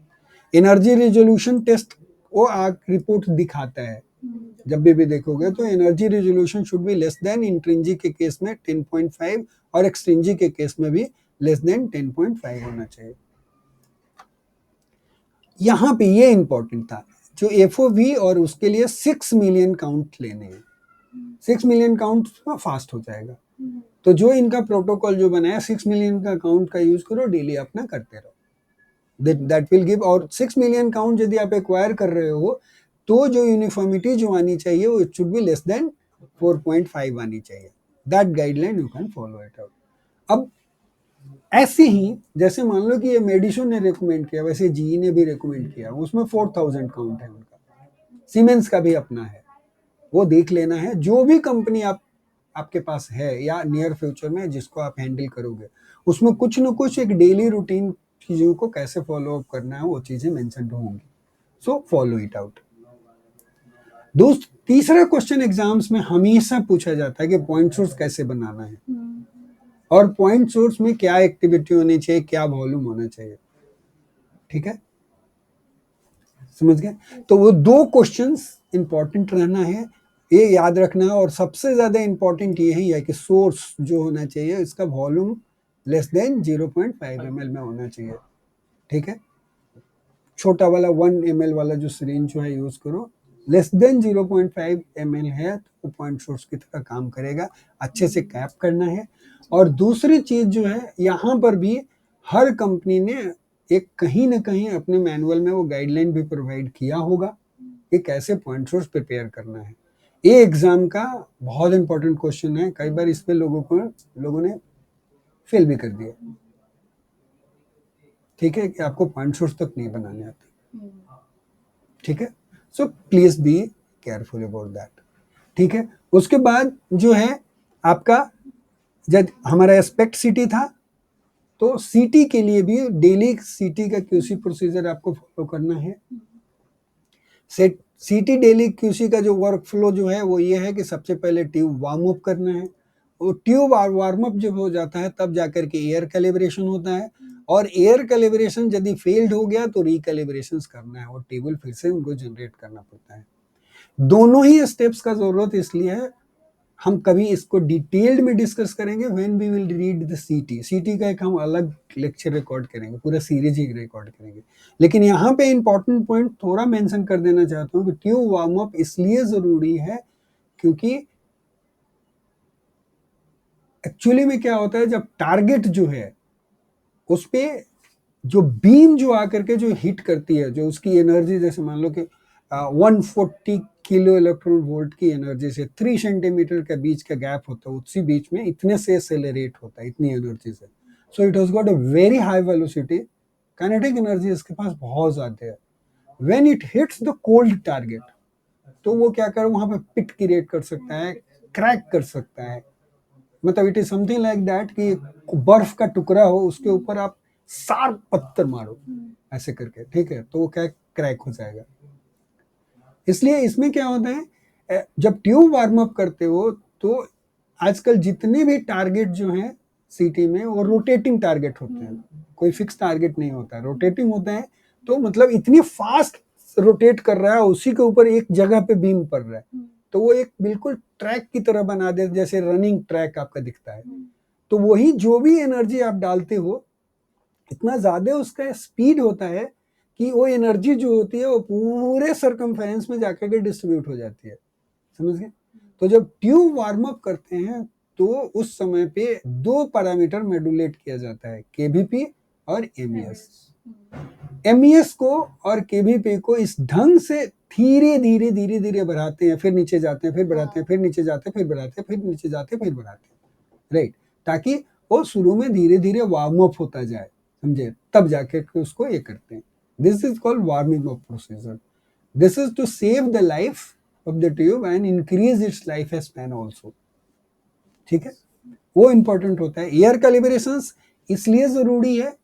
Speaker 1: एनर्जी रिजोल्यूशन टेस्ट वो आग रिपोर्ट दिखाता है, जब भी देखोगे तो energy resolution should be less than intrinsic के केस में 10.5 और एक्सट्रिंजिक के केस में भी लेस देन 10.5 होना चाहिए। यहाँ पे ये इंपॉर्टेंट था, जो एफओवी और उसके लिए 6 मिलियन काउंट लेने हैं, 6 मिलियन काउंट फास्ट हो जाएगा। तो जो इनका प्रोटोकॉल जो बनाया 6 मिलियन का काउंट का यूज करो, डेली अपना करते रहो, दैट विल गिव। और 6 मिलियन काउंट यदि आप एक्वायर कर रहे हो तो जो यूनिफॉर्मिटी जो आनी चाहिए वो it should be less than 4.5 आनी चाहिए। That guideline you can follow it out. अब ऐसे ही जैसे मान लो कि ये मेडिसो ने रिकमेंड किया, वैसे जीई ने भी रिकमेंड किया, उसमें 4000 काउंट है उनका, सीमेंस का भी अपना है, वो देख लेना है। जो भी कंपनी आपके पास है या नियर फ्यूचर में जिसको आप हैंडल करोगे, उसमें कुछ न कुछ एक डेली रूटीन चीजों को कैसे फॉलो अप करना है वो चीजें मेंशन होंगी, सो फॉलो इट आउट। दोस्त तीसरा क्वेश्चन एग्जाम्स में हमेशा पूछा जाता है कि पॉइंट सोर्स कैसे बनाना है और पॉइंट सोर्स में क्या एक्टिविटी होनी चाहिए, क्या वॉल्यूम होना चाहिए। ठीक है, समझ गए? तो वो दो क्वेश्चंस इंपॉर्टेंट रहना है, ये याद रखना है। और सबसे ज्यादा इंपॉर्टेंट ये है कि सोर्स जो होना चाहिए इसका वॉल्यूम लेस देन 0.5 ml में होना चाहिए। ठीक है, छोटा वाला 1 ml वाला जो सिरिंज जो है यूज करो। लेस देन 0.5 ml है तो पॉइंट सोर्स की तरह काम करेगा। अच्छे से कैप करना है। और दूसरी चीज जो है, यहाँ पर भी हर कंपनी ने एक कहीं ना कहीं अपने मैनुअल में वो गाइडलाइन भी प्रोवाइड किया होगा कि कैसे पॉइंट सोर्स प्रिपेयर करना है। ये एग्जाम का बहुत इंपॉर्टेंट क्वेश्चन है। कई बार इस पे लोगों ने फेल भी कर दिया। ठीक है, कि आपको पॉइंट सोर्स तक नहीं बनाने आते। ठीक है, so please be careful about that. ठीक है, उसके बाद जो है आपका, जब हमारा एस्पेक्ट सिटी था तो सीटी के लिए भी डेली सीटी का क्यूसी प्रोसीजर आपको फॉलो करना है। सीटी डेली क्यूसी का जो वर्क फ्लो जो है वो ये है कि सबसे पहले ट्यूब वार्म अप करना है। वो ट्यूब वार्म अप जब हो जाता है तब जाकर के एयर कैलिब्रेशन होता है। और एयर कैलिब्रेशन यदि फेल्ड हो गया तो रिकैलिब्रेशन करना है और टेबल फिर से उनको जनरेट करना पड़ता है। दोनों ही स्टेप्स का जरूरत इसलिए है, हम कभी इसको डिटेल्ड में डिस्कस करेंगे when we will read the CT. CT का एक हम अलग लेक्चर रिकॉर्ड करेंगे, पूरा सीरीज ही रिकॉर्ड करेंगे। लेकिन यहाँ पे इंपॉर्टेंट पॉइंट थोड़ा मेंशन कर देना चाहता हूँ कि ट्यूब वार्म अप इसलिए जरूरी है क्योंकि एक्चुअली में क्या होता है, जब टारगेट जो है उस पे जो बीम जो आकर के जो हिट करती है, जो उसकी एनर्जी, जैसे मान लो कि 140 किलो इलेक्ट्रॉन वोल्ट की एनर्जी से 3 सेंटीमीटर के बीच का गैप होता है, उसी बीच में इतने से एक्सेलरेट होता है इतनी एनर्जी से। So it has got a very high velocity, kinetic energy इसके पास बहुत ज्यादा है। When it hits the cold target तो वो क्या कर वहां पे पिट क्रिएट कर सकता है, क्रैक कर सकता है। मतलब it is something like that कि बर्फ का टुकड़ा हो, उसके ऊपर आप शार्प पत्थर मारो ऐसे करके, ठीक है, तो वो क्या क्रैक हो जाएगा। इसलिए इसमें क्या होता है, जब ट्यूब वार्म अप करते हो तो आजकल जितने भी टारगेट जो हैं सीटी में वो रोटेटिंग टारगेट होते हैं, कोई फिक्स टारगेट नहीं होता, रोटेटिंग होता है। तो मतलब इतनी फास्ट रोटेट कर रहा है, उसी के ऊपर एक जगह पे बीम पड़ रहा है, तो वो एक बिल्कुल ट्रैक की तरह बना दे, जैसे रनिंग ट्रैक आपका दिखता है। तो वही जो भी एनर्जी आप डालते हो इतना ज्यादा उसका स्पीड होता है कि वो एनर्जी जो होती है वो पूरे सरकमफेरेंस में जाकर के डिस्ट्रीब्यूट हो जाती है। समझ गए? तो जब ट्यूब वार्म अप करते हैं तो उस समय पे दो पैरामीटर मॉड्यूलेट किया जाता है, केबीपी और एमईएस। एमईएस को और केबीपी को इस ढंग से धीरे धीरे धीरे धीरे बढ़ाते हैं, फिर नीचे जाते हैं, फिर बढ़ाते हैं, फिर नीचे जाते हैं, फिर बढ़ाते हैं, फिर नीचे जाते हैं, फिर बढ़ाते हैं, राइट, ताकि वो शुरू में धीरे धीरे वार्म अप होता जाए, समझे, तब जाके उसको ये करते हैं। This is called warming up procedure. This is to save the life of the tube and increase its life span also. ठीक है, वो इंपॉर्टेंट होता है। एयर कैलिब्रेशंस इसलिए जरूरी है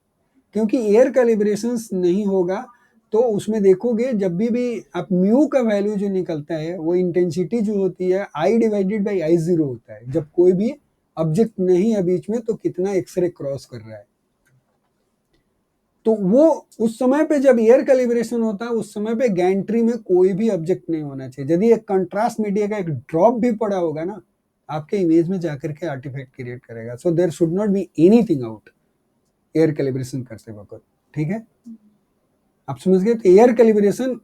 Speaker 1: क्योंकि एयर कैलिब्रेशन नहीं होगा तो उसमें देखोगे जब भी आप म्यू का वैल्यू जो निकलता है वो इंटेंसिटी जो होती है I डिवाइडेड बाई I0 होता है। जब कोई भी ऑब्जेक्ट नहीं है बीच में तो कितना एक्सरे क्रॉस कर रहा है, तो वो उस समय पे जब एयर कैलिब्रेशन होता है उस समय पे गैंट्री में कोई भी ऑब्जेक्ट नहीं होना चाहिए। यदि एक कंट्रास्ट मीडिया का एक ड्रॉप भी पड़ा होगा ना, आपके इमेज में जाकर के आर्टिफैक्ट क्रिएट करेगा। So there should not be anything out air calibration करते वक्त। ठीक है, आप समझ गए? तो एयर कैलिब्रेशन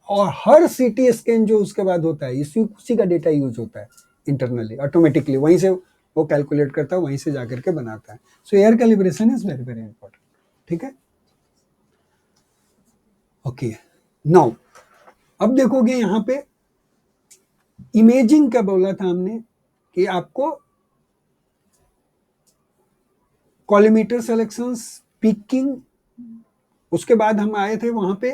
Speaker 1: और हर सीटी स्कैन जो उसके बाद होता है उसी का डेटा यूज होता है इंटरनली, ऑटोमेटिकली वहीं से वो कैलकुलेट करता है, वहीं से जाकर के बनाता है। सो air calibration is very very important. ठीक है, ओके, नाउ अब देखोगे यहाँ पे इमेजिंग का बोला था हमने कि आपको कॉलीमीटर सिलेक्शन, पिकिंग, उसके बाद हम आए थे वहां पे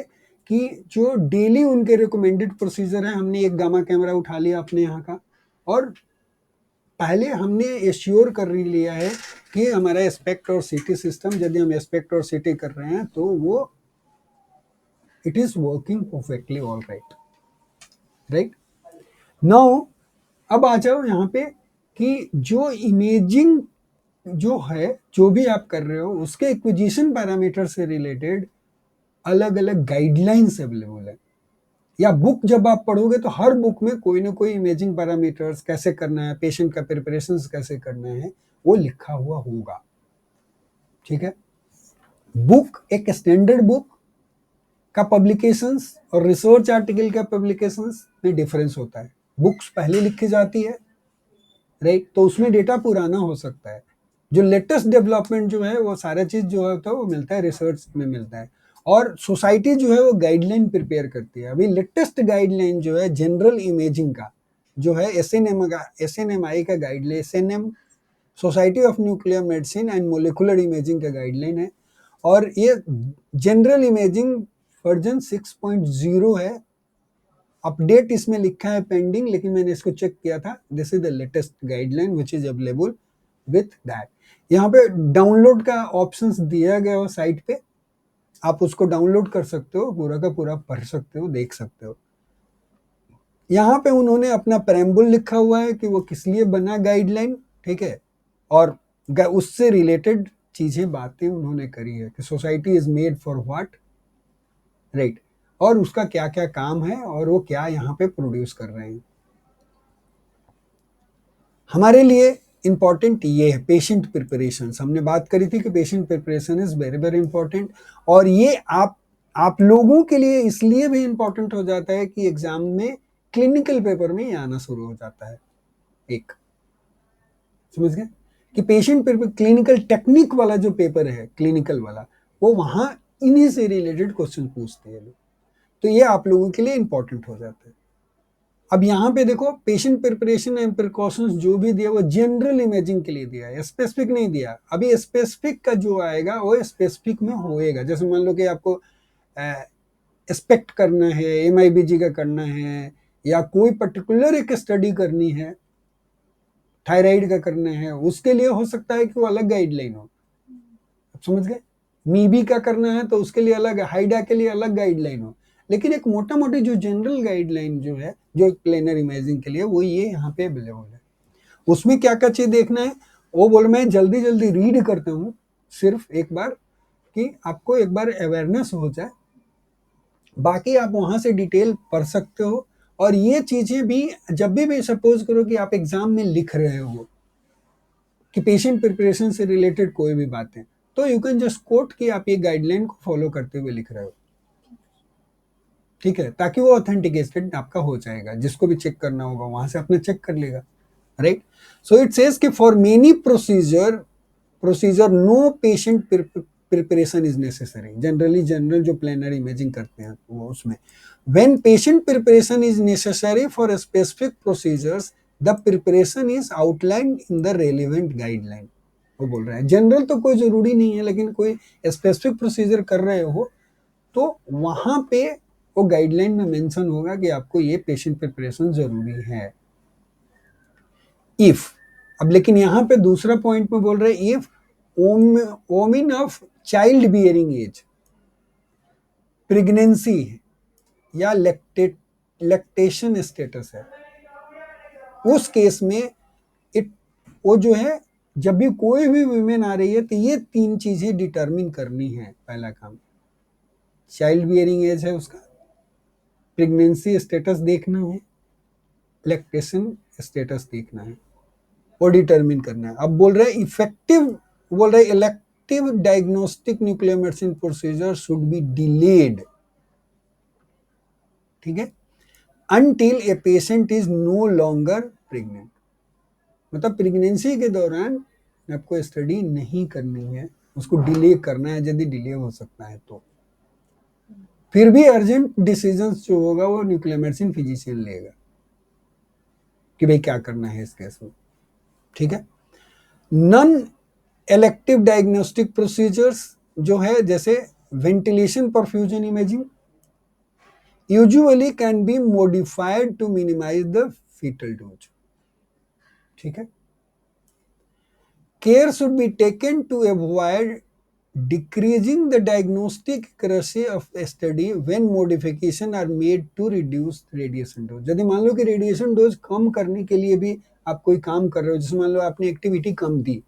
Speaker 1: कि जो डेली उनके रिकमेंडेड प्रोसीजर है, हमने एक गामा कैमरा उठा लिया अपने यहाँ का और पहले हमने एश्योर कर लिया है कि हमारा एस्पेक्ट और सिटी सिस्टम, यदि हम एस्पेक्ट और सिटी कर रहे हैं तो वो it is working perfectly all right, right. Now अब आ जाओ यहाँ पे कि जो इमेजिंग जो है, जो भी आप कर रहे हो, उसके एक्विजिशन पैरामीटर से रिलेटेड अलग अलग गाइडलाइंस अवेलेबल है। या बुक जब आप पढ़ोगे तो हर बुक में कोई ना कोई इमेजिंग पैरामीटर्स कैसे करना है, पेशेंट का प्रिपरेशन कैसे करना है, वो लिखा हुआ होगा। ठीक है, बुक एक स्टैंडर्ड बुक का पब्लिकेशंस और रिसर्च आर्टिकल का पब्लिकेशंस में डिफरेंस होता है। बुक्स पहले लिखी जाती है, राइट, तो उसमें डेटा पुराना हो सकता है। जो लेटेस्ट डेवलपमेंट जो है वो सारा चीज जो होता है वो मिलता है रिसर्च में मिलता है। और सोसाइटी जो है वो गाइडलाइन प्रिपेयर करती है। अभी लेटेस्ट गाइडलाइन जो है जनरल इमेजिंग का जो है एसएनएमआई का guideline, SNM society of nuclear medicine and molecular imaging का गाइडलाइन है। और ये जनरल इमेजिंग वर्जन 6.0 है। अपडेट इसमें लिखा है पेंडिंग, लेकिन मैंने इसको चेक किया था। This is the latest guideline which is available with that. यहाँ पे डाउनलोड का ऑप्शंस दिया गया हो साइट पे, आप उसको डाउनलोड कर सकते हो, पूरा का पूरा पढ़ सकते हो, देख सकते हो। यहाँ पे उन्होंने अपना प्रेम्बुल लिखा हुआ है कि वो किस लिए बना गाइडलाइन, ठीक है, और उससे रिलेटेड चीजें बातें उन्होंने करी है कि society is made for what, right, और उसका क्या क्या काम है और वो क्या यहाँ पे प्रोड्यूस कर रहे हैं। हमारे लिए इंपॉर्टेंट ये है पेशेंट प्रिपरेशन। हमने बात करी थी कि patient preparation is very very important, और ये आप लोगों के लिए इसलिए भी इंपॉर्टेंट हो जाता है कि एग्जाम में क्लिनिकल पेपर में ये आना शुरू हो जाता है। एक समझ गए कि पेशेंट पेपर क्लिनिकल टेक्निक वाला जो पेपर है, क्लिनिकल वाला, वो वहां इन्हीं से रिलेटेड क्वेश्चन पूछते हैं। तो ये आप लोगों के लिए इंपॉर्टेंट हो जाता है। अब यहाँ पे देखो पेशेंट प्रिपरेशन एंड प्रिकॉशंस जो भी दिया वो जनरल इमेजिंग के लिए दिया है, स्पेसिफिक नहीं दिया। अभी स्पेसिफिक का जो आएगा वो स्पेसिफिक में होएगा। जैसे मान लो कि आपको एक्सपेक्ट करना है, एमआईबीजी का करना है, या कोई पर्टिकुलर एक स्टडी करनी है, थायराइड का करना है, उसके लिए हो सकता है कि वो अलग गाइडलाइन हो। समझ गए, मीबी का करना है तो उसके लिए अलग, हाइडा के लिए अलग गाइडलाइन हो। लेकिन एक मोटा मोटी जो जनरल गाइडलाइन जो है जो प्लेनर इमेजिंग के लिए, वो ये यहाँ पे अवेलेबल है। उसमें क्या क्या चीज देखना है वो बोल, मैं जल्दी जल्दी रीड करता हूँ सिर्फ एक बार, कि आपको एक बार अवेयरनेस हो जाए। बाकी आप वहां से डिटेल पढ़ सकते हो। और ये चीजें भी जब भी सपोज करो कि आप एग्जाम में लिख रहे हो कि पेशेंट प्रिपरेशन से रिलेटेड कोई भी बातें, तो यू कैन जस्ट कोट कि आप ये गाइडलाइन को फॉलो करते हुए लिख रहे हो, ठीक है, ताकि वो ऑथेंटिकेटेड आपका हो जाएगा। जिसको भी चेक करना होगा वहां से अपने चेक कर लेगा, राइट। सो इट सेज कि for many procedure no patient preparation is necessary. General जो प्लेनर इमेजिंग करते हैं वो उसमें when patient preparation is necessary for specific procedures the preparation is outlined in the relevant guideline. वो बोल रहा है जनरल तो कोई जरूरी नहीं है, लेकिन कोई स्पेसिफिक प्रोसीजर कर रहे हो तो वहां पे वो गाइडलाइन में मेंशन होगा कि आपको ये पेशेंट प्रिपरेशन जरूरी है। इफ, अब लेकिन यहां पे दूसरा पॉइंट में बोल रहे हैं if women of child bearing age, pregnancy या लैक्टेशन स्टेटस है, उस केस में इट, वो जो है जब भी कोई भी वुमेन आ रही है तो ये तीन चीजें डिटरमिन करनी है। पहला काम चाइल्ड बियरिंग एज है उसका, प्रेगनेंसी स्टेटस देखना है, लैक्टेशन स्टेटस देखना है, वो डिटरमिन करना है। अब बोल रहे हैं इफेक्टिव, बोल रहे elective diagnostic nuclear medicine procedure should be delayed, ठीक है, until a patient is no longer pregnant. मतलब प्रेगनेंसी के दौरान आपको स्टडी नहीं करनी है, उसको डिले करना है, यदि डिले हो सकता है तो। फिर भी अर्जेंट डिसीजन जो होगा वो न्यूक्लियर मेडिसिन फिजिशियन लेगा कि भाई क्या करना है इस केस में, ठीक है। नॉन इलेक्टिव डायग्नोस्टिक प्रोसीजर्स जो है जैसे ventilation perfusion imaging usually can be modified to minimise the foetal dose, ठीक है। Care should be taken to avoid decreasing the diagnostic accuracy of a study when modification are made to reduce radiation dose। यदि मान लो कि radiation dose कम करने के लिए भी आप कोई काम कर रहे हो, जैसे मान लो आपने एक्टिविटी कम दी,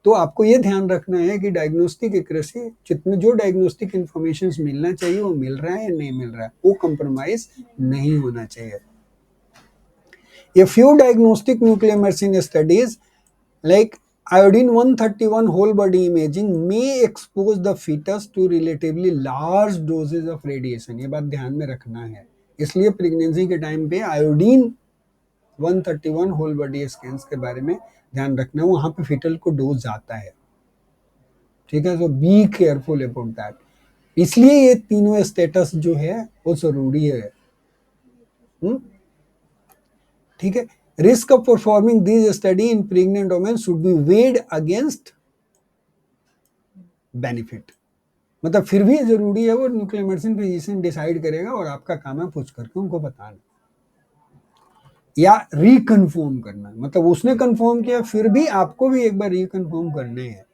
Speaker 1: तो आपको ये ध्यान रखना है कि डायग्नोस्टिक एक्यूरेसी जितने जो डायग्नोस्टिक इंफॉर्मेशन मिलना चाहिए वो मिल रहा है या नहीं मिल रहा है, वो कंप्रोमाइज नहीं होना चाहिए। A few diagnostic nuclear medicine studies like iodine 131 whole body imaging may expose the fetus to relatively large doses of radiation। ये बात ध्यान में रखना है, इसलिए प्रेगनेंसी के टाइम पे आयोडीन 131 होल बॉडी स्कैन्स के बारे में ध्यान रखना, वहां पे फीटल को डोज जाता है, ठीक है। तो बी केयरफुल अबाउट दैट। इसलिए ये तीनों स्टेटस जो है वो जरूरी है, ठीक है। Risk of performing this study in pregnant women should be weighed against benefit. मतलब फिर भी जरूरी है, वो न्यूक्लियर मेडिसिन फिजिशियन डिसाइड करेगा और आपका काम है पूछ करके उनको बताना या रिकन्फर्म करना। मतलब उसने कंफर्म किया, फिर भी आपको भी एक बार रिकन्फर्म करना है।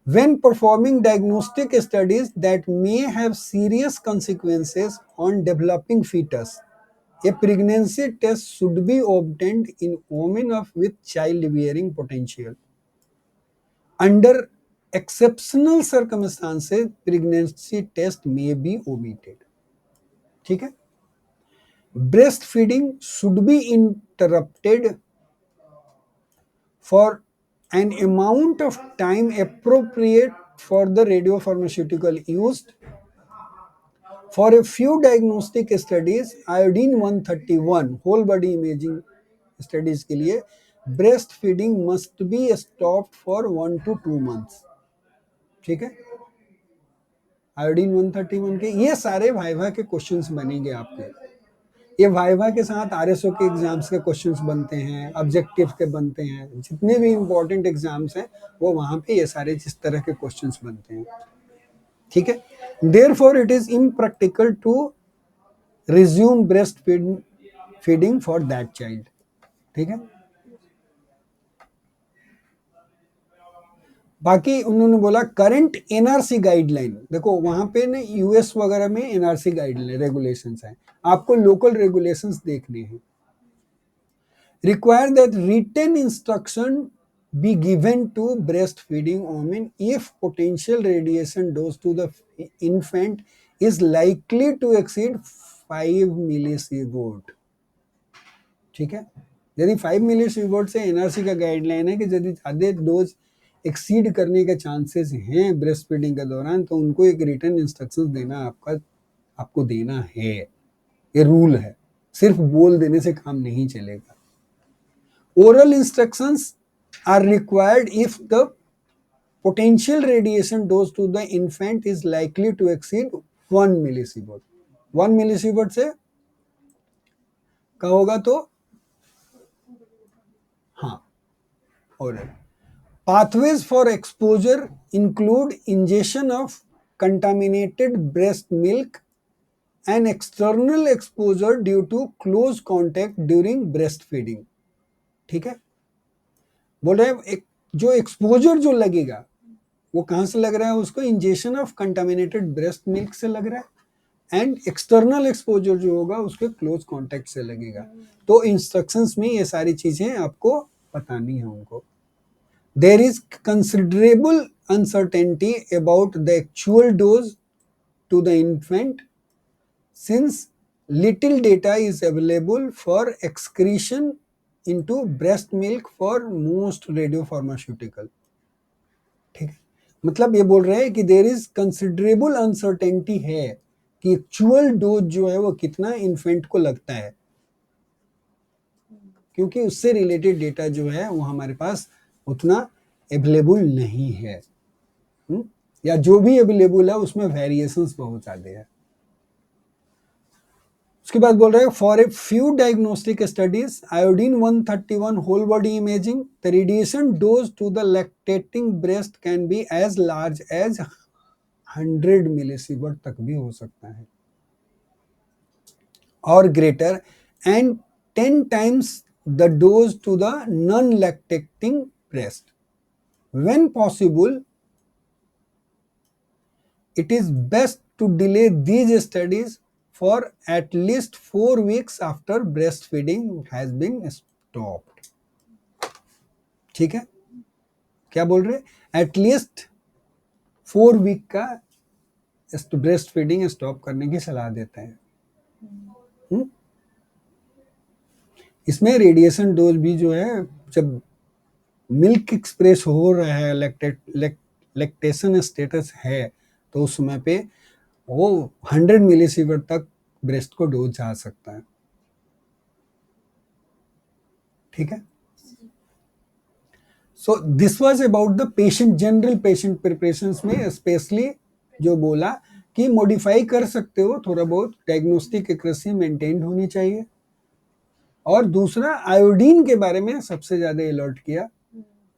Speaker 1: When performing diagnostic studies that may have serious consequences on developing fetus, a pregnancy test should be obtained in women with childbearing potential. Under exceptional circumstances, pregnancy test may be omitted। ठीक है। Breastfeeding should be interrupted for an amount of time appropriate for the radiopharmaceutical used। For a few diagnostic studies, iodine 131 whole body imaging studies के लिए breastfeeding must be stopped for 1 to 2 months। ठीक है। Iodine 131 के ये सारे viva के questions बनेंगे आपके। ये वाइवा के साथ आरएसओ के एग्जाम्स के क्वेश्चंस बनते हैं, ऑब्जेक्टिव के बनते हैं, जितने भी इंपॉर्टेंट एग्जाम्स हैं वो वहां पे ये सारे जिस तरह के क्वेश्चंस बनते हैं, ठीक है। Therefore, it is impractical to resume breast feeding for that child। ठीक है। बाकी उन्होंने बोला करंट एनआरसी गाइडलाइन, देखो वहां पे ना यूएस वगैरह में एनआरसी गाइडलाइन रेगुलेशंस हैं, आपको लोकल रेगुलेशंस देखने हैं। Require that written instruction be given to breastfeeding women if potential radiation dose to the infant is likely to exceed 5 मिलीसीवोल्ट। ठीक है। यदि 5 मिलीसीवोल्ट से एनआरसी का गाइडलाइन है कि यदि ज्यादा डोज एक्सीड करने के चांसेस हैं ब्रेस्ट फीडिंग के दौरान, तो उनको एक रिटर्न इंस्ट्रक्शंस देना आपको देना है, ये रूल है। सिर्फ बोल देने से काम नहीं चलेगा। Oral instructions are required if the potential radiation dose to the infant is likely to exceed 1 millisieverts। 1 millisieverts से क्या होगा तो हाँ oral। Pathways for exposure include ingestion of contaminated breast milk and external exposure due to close contact during breastfeeding। ठीक है। बोल रहे हैं एक जो एक्सपोजर जो लगेगा वो कहां से लग रहा है, उसको injection of contaminated breast milk से लग रहा है, एंड एक्सटर्नल एक्सपोजर जो होगा उसके क्लोज कांटेक्ट से लगेगा। तो इंस्ट्रक्शंस में ये सारी चीजें आपको बतानी है उनको। There is considerable uncertainty about the actual dose to the infant since little data is available for excretion into breast milk for most radiopharmaceutical। ठीक है। मतलब ये बोल रहे हैं कि देयर इज कंसिडरेबल अनसर्टेनिटी है कि एक्चुअल डोज जो है वो कितना इन्फेंट को लगता है, क्योंकि उससे रिलेटेड डेटा जो है वो हमारे पास उतना अवेलेबल नहीं है, या जो भी अवेलेबल है उसमें वेरिएशंस बहुत ज्यादा है। उसके बाद बोल रहे हैं for a few diagnostic studies iodine 131 whole body imaging the radiation dose to the lactating breast can be as large as 100 millisievert तक भी हो सकता है और greater and 10 times the dose to the non lactating breast. When possible it is best to delay these studies for at least 4 weeks after breastfeeding has been stopped. ठीक है, क्या बोल रहे, एटलीस्ट 4 वीक का ब्रेस्ट फीडिंग स्टॉप करने की सलाह देते हैं। इसमें रेडिएशन डोज भी जो है, जब मिल्क एक्सप्रेस हो रहा है, लैक्टेशन स्टेटस है, तो उस समय पे वो 100 मिलीसीवर तक ब्रेस्ट को डोज जा सकता है। ठीक है, so this was about the patient, general patient preparations में स्पेशली जो बोला कि मॉडिफाई कर सकते हो, थोड़ा बहुत डायग्नोस्टिक एक्यूरेसी मेंटेन होनी चाहिए। और दूसरा आयोडीन के बारे में सबसे ज्यादा अलर्ट किया,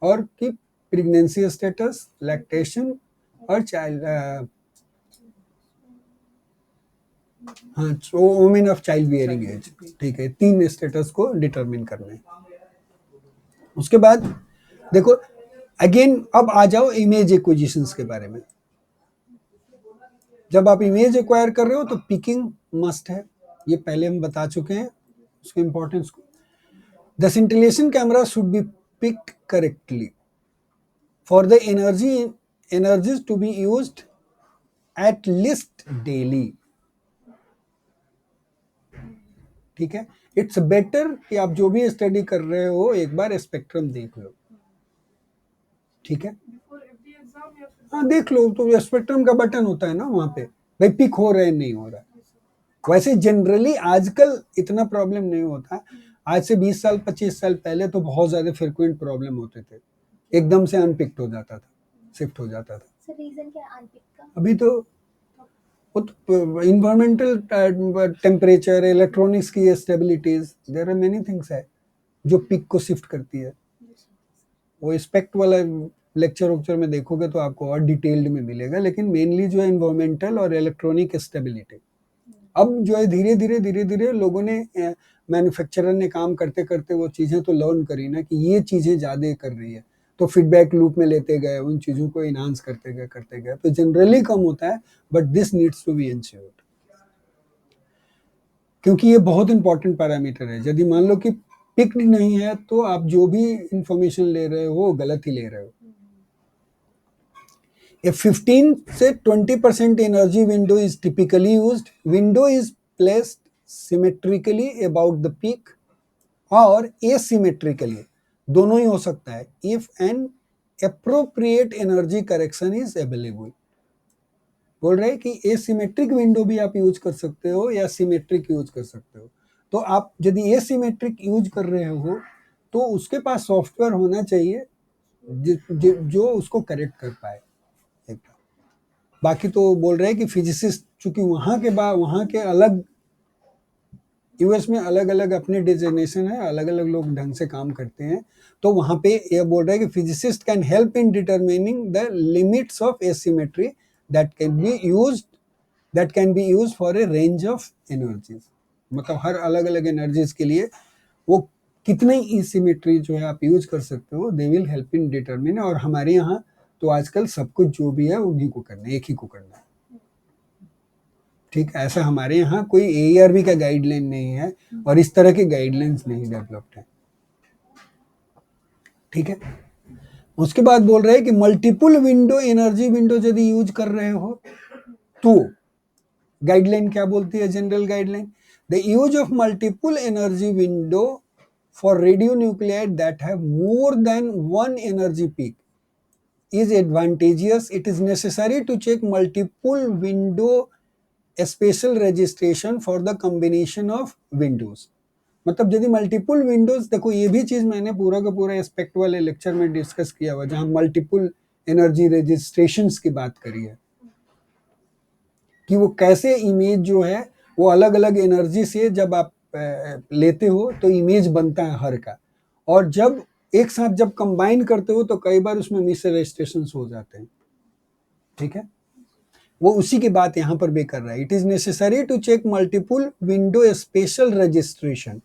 Speaker 1: और कि प्रेगनेंसी स्टेटस, लैक्टेशन और child women of child bearing age, ठीक है, 3 स्टेटस को डिटरमिन करने। उसके बाद देखो अगेन, अब आ जाओ इमेज एक्विजिशंस के बारे में। जब आप इमेज एक्वायर कर रहे हो तो पिकिंग मस्ट है, ये पहले हम बता चुके हैं उसके इंपॉर्टेंस को। The scintillation camera should be peaked correctly for the energies to be used at least daily. ठीक है, इट्स बेटर कि आप जो भी स्टडी कर रहे हो एक बार स्पेक्ट्रम देख लो। ठीक है,
Speaker 2: Before every exam या फिर
Speaker 1: हाँ देख लो, तो स्पेक्ट्रम का बटन होता है ना वहां पे, भाई पिक हो रहा है नहीं हो रहा है। वैसे जनरली आजकल इतना प्रॉब्लम नहीं होता, आज से 20 साल 25 साल पहले तो बहुत ज्यादा फ्रिक्वेंट प्रॉब्लम होते थे, एकदम से अनपिक्ड हो जाता था, शिफ्ट हो जाता था।
Speaker 3: सर रीजन क्या है अनपिक का?
Speaker 1: अभी तो इन्वायरमेंटल टेम्परेचर, इलेक्ट्रॉनिक्स की stabilities, there are many things है जो पिक को शिफ्ट करती है। वो स्पेक्ट वाला लेक्चर में देखोगे तो आपको और डिटेल्ड में मिलेगा, लेकिन मेनली जो है इन्वायरमेंटल और इलेक्ट्रॉनिक स्टेबिलिटी। अब जो है धीरे धीरे लोगों ने, मैन्युफैक्चरर ने काम करते करते वो चीज़ें तो लर्न करी ना कि ये चीज़ें ज़्यादा कर रही है, तो फीडबैक लूप में लेते गए, उन चीज़ों को इनहांस करते गए, तो जनरली कम होता है, but this needs to be ensured, क्योंकि ये बहुत इंपॉर्टेंट पैरामीटर है। यदि मान लो कि पिक्ड नहीं है तो आप जो भी इंफॉर्मेशन ले रहे हो वो गलत ही ले रहे हो। A 15 से 20% energy window is typically used. Window is placed symmetrically about the peak or asymmetrically, दोनों ही हो सकता है, if an appropriate energy correction is available। बोल रहे हैं कि एसिमेट्रिक विंडो भी आप यूज कर सकते हो या सिमेट्रिक यूज कर सकते हो। तो आप यदि एसिमेट्रिक यूज कर रहे हो तो उसके पास सॉफ्टवेयर होना चाहिए जो उसको करेक्ट कर पाए। बाकी तो बोल रहे हैं कि फिजिसिस्ट, चूंकि वहाँ के अलग, यूएस में अलग अलग अपने डिजिग्नेशन है, अलग अलग लोग ढंग से काम करते हैं, तो वहाँ पे ये बोल रहे हैं कि physicist can help in determining the limits of asymmetry that can be used for a range of energies. मतलब हर अलग अलग एनर्जीज के लिए वो कितने एसिमेट्री जो है आप यूज कर सकते हो, they will help in determine. और हमारे यहाँ तो आजकल सब कुछ जो भी है उन्हीं को करना है, एक ही को करना है। ठीक, ऐसा हमारे यहाँ कोई AERB का गाइडलाइन नहीं है और इस तरह के गाइडलाइंस नहीं डेवलप्ड है। ठीक है, उसके बाद बोल रहे हैं कि मल्टीपल विंडो, एनर्जी विंडो यदि यूज कर रहे हो तो गाइडलाइन क्या बोलती है, general guideline, the use of multiple energy window for radio nuclide that have more than one energy peak is advantageous. It is necessary to check multiple window spatial registration for the combination of windows। मतलब यदि multiple Windows, देखो ये भी चीज मैंने पूरा का पूरा एस्पेक्ट वाले लेक्चर में डिस्कस किया हुआ, जहां मल्टीपल एनर्जी रजिस्ट्रेशंस की बात करी है कि वो कैसे इमेज जो है वो अलग अलग एनर्जी से जब आप लेते हो तो इमेज बनता है हर का, और जब एक साथ जब कंबाइन करते हो तो कई बार उसमें मिस रजिस्ट्रेशन हो जाते हैं। ठीक है, वो उसी की बात यहाँ पर भी कर रहा है। It is necessary to check multiple window spatial registration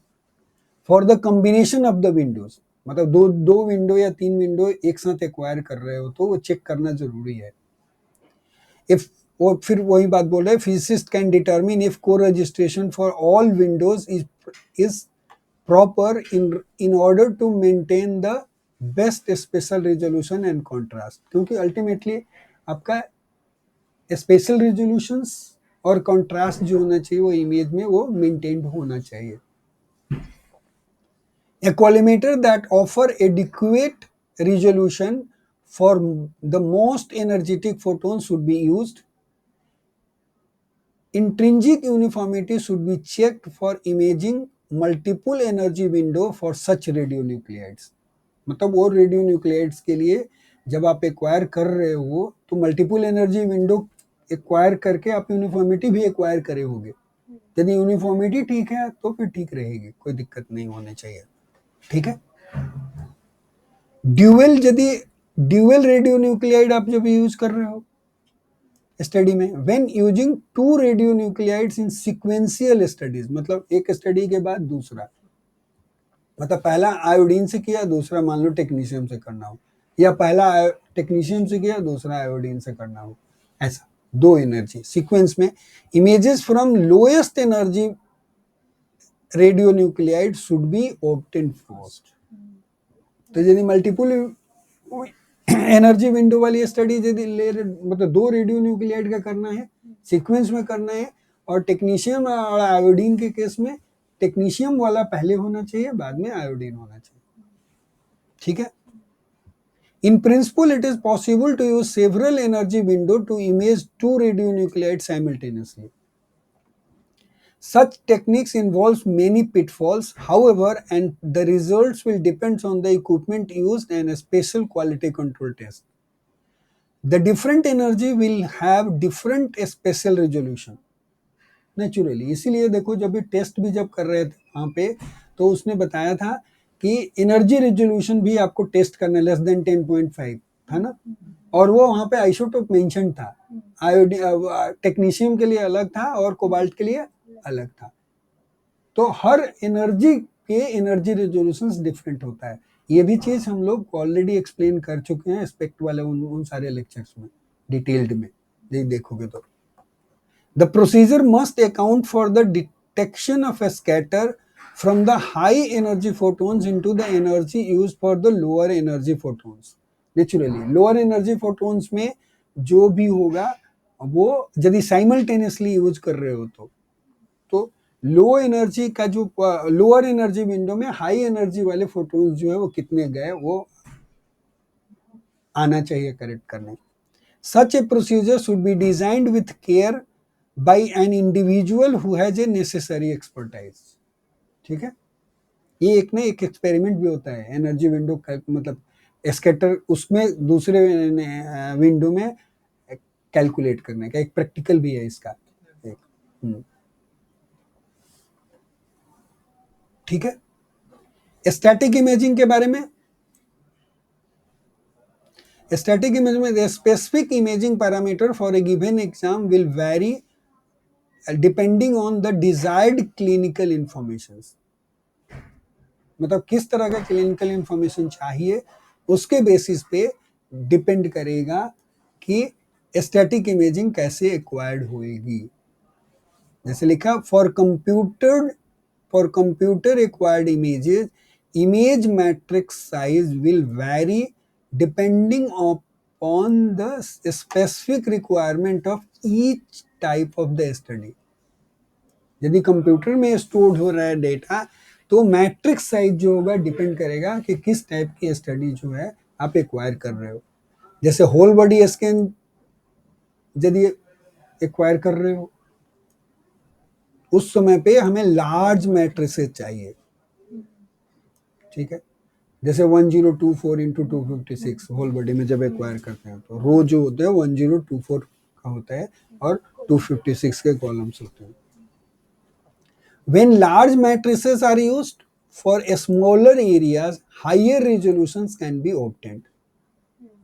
Speaker 1: for the combination of the windows. मतलब दो विंडो या 3 विंडो एक साथ एक्वायर कर रहे हो तो वो चेक करना जरूरी है। इफ वो फिर वही बात बोल रहे हैं, physicist can determine if co-registration for all windows is proper in order to maintain the best spatial resolution and contrast, क्योंकि अल्टीमेटली आपका स्पेशल रेजोल्यूशंस और कंट्रास्ट जो होना चाहिए वो इमेज में वो मेंटेन्ड होना चाहिए. A collimator that offer adequate resolution for the most energetic photons should be used. Intrinsic uniformity should be checked for imaging multiple energy window for such radionuclides. मतलब वो रेडियोन्यूक्लियाइड्स के लिए जब आप एक्वायर कर रहे हो तो मल्टीपल एनर्जी विंडो एक्वायर करके आप यूनिफॉर्मिटी भी एक्वायर करे होगे. यदि यूनिफॉर्मिटी ठीक है तो फिर ठीक रहेगी, कोई दिक्कत नहीं होनी चाहिए. ठीक है. ड्यूअल रेडियोन्यूक्लियाइड आप जब यूज कर रहे हो स्टडी में, when using two radionuclides in sequential studies, मतलब एक स्टडी के बाद दूसरा, मतलब पहला आयोडीन से किया दूसरा मान लो टेक्नीशियम से करना हो, या पहला टेक्नीशियम से किया दूसरा आयोडीन से करना हो, ऐसा दो एनर्जी सीक्वेंस में, images from lowest energy radionuclide should be obtained first. तो यदि मल्टीपल एनर्जी विंडो वाली स्टडी यदि मतलब दो रेडियोन्यूक्लियाइड का करना है, सीक्वेंस में करना है, और टेक्नीशियम और आयोडीन के केस में टेक्नीशियम वाला पहले होना चाहिए, बाद में आयोडीन होना चाहिए. ठीक है. In principle, it is possible to use several energy window to image two radionuclides simultaneously. Such techniques involves many pitfalls, however, and the results will depend on the equipment used and a special quality control test. The different energy will have different spatial resolution. Naturally इसीलिए देखो जब भी test भी जब कर रहे थे वहाँ पे तो उसने बताया था कि एनर्जी रेजोल्यूशन भी आपको टेस्ट करना लेस देन 10.5 था ना, और वो वहाँ पे आइसोटोप मेंशन था. टेक्नीशियम के लिए अलग था और कोबाल्ट के लिए अलग था. तो हर एनर्जी के एनर्जी रेजोल्यूशन डिफरेंट होता है. ये भी चीज हम लोग ऑलरेडी एक्सप्लेन कर चुके हैं एस्पेक्ट वाले उन सारे लेक्चर्स में डिटेल्ड में देखोगे तो. The procedure must account for the detection of a scatter from the high energy photons into the energy used for the lower energy photons. Naturally, lower energy photons में जो भी होगा वो यदि साइमल्टेनियसली यूज कर रहे हो तो लो एनर्जी का जो लोअर एनर्जी विंडो में हाई एनर्जी वाले फोटोन्स जो है वो कितने गए वो आना चाहिए करेक्ट करने. Such a procedure should be designed with care by an individual who has a necessary expertise. ठीक है. ये एक एक्सपेरिमेंट भी होता है एनर्जी विंडो का, मतलब स्कैटर उसमें दूसरे विंडो में कैलकुलेट करने का एक प्रैक्टिकल भी है इसका एक. ठीक है. स्टैटिक इमेजिंग के बारे में, स्टैटिक इमेजिंग में the specific imaging parameter for a given exam will vary depending on the desired clinical information. मतलब किस तरह का क्लिनिकल इंफॉर्मेशन चाहिए उसके बेसिस पे डिपेंड करेगा कि स्टैटिक इमेजिंग कैसे एक्वायर्ड होएगी. जैसे लिखा for computer acquired images image matrix size will vary depending upon the specific requirement of each type of the study. यदि कंप्यूटर में स्टोर हो रहा है डेटा तो मैट्रिक्स साइज जो होगा डिपेंड करेगा कि किस टाइप की स्टडी जो है आप एक्वायर कर रहे हो. जैसे होल बॉडी स्कैन यदि एक्वायर कर रहे हो उस समय पे हमें लार्ज मैट्रिसेस चाहिए. ठीक है. जैसे 1024 इंटू 256 होल बॉडी में जब एक्वायर करते हैं तो रो जो होते हैं 1024 का होता है और 256 के कॉलम्स होते हैं. When large matrices are used for smaller areas, higher resolutions can be obtained.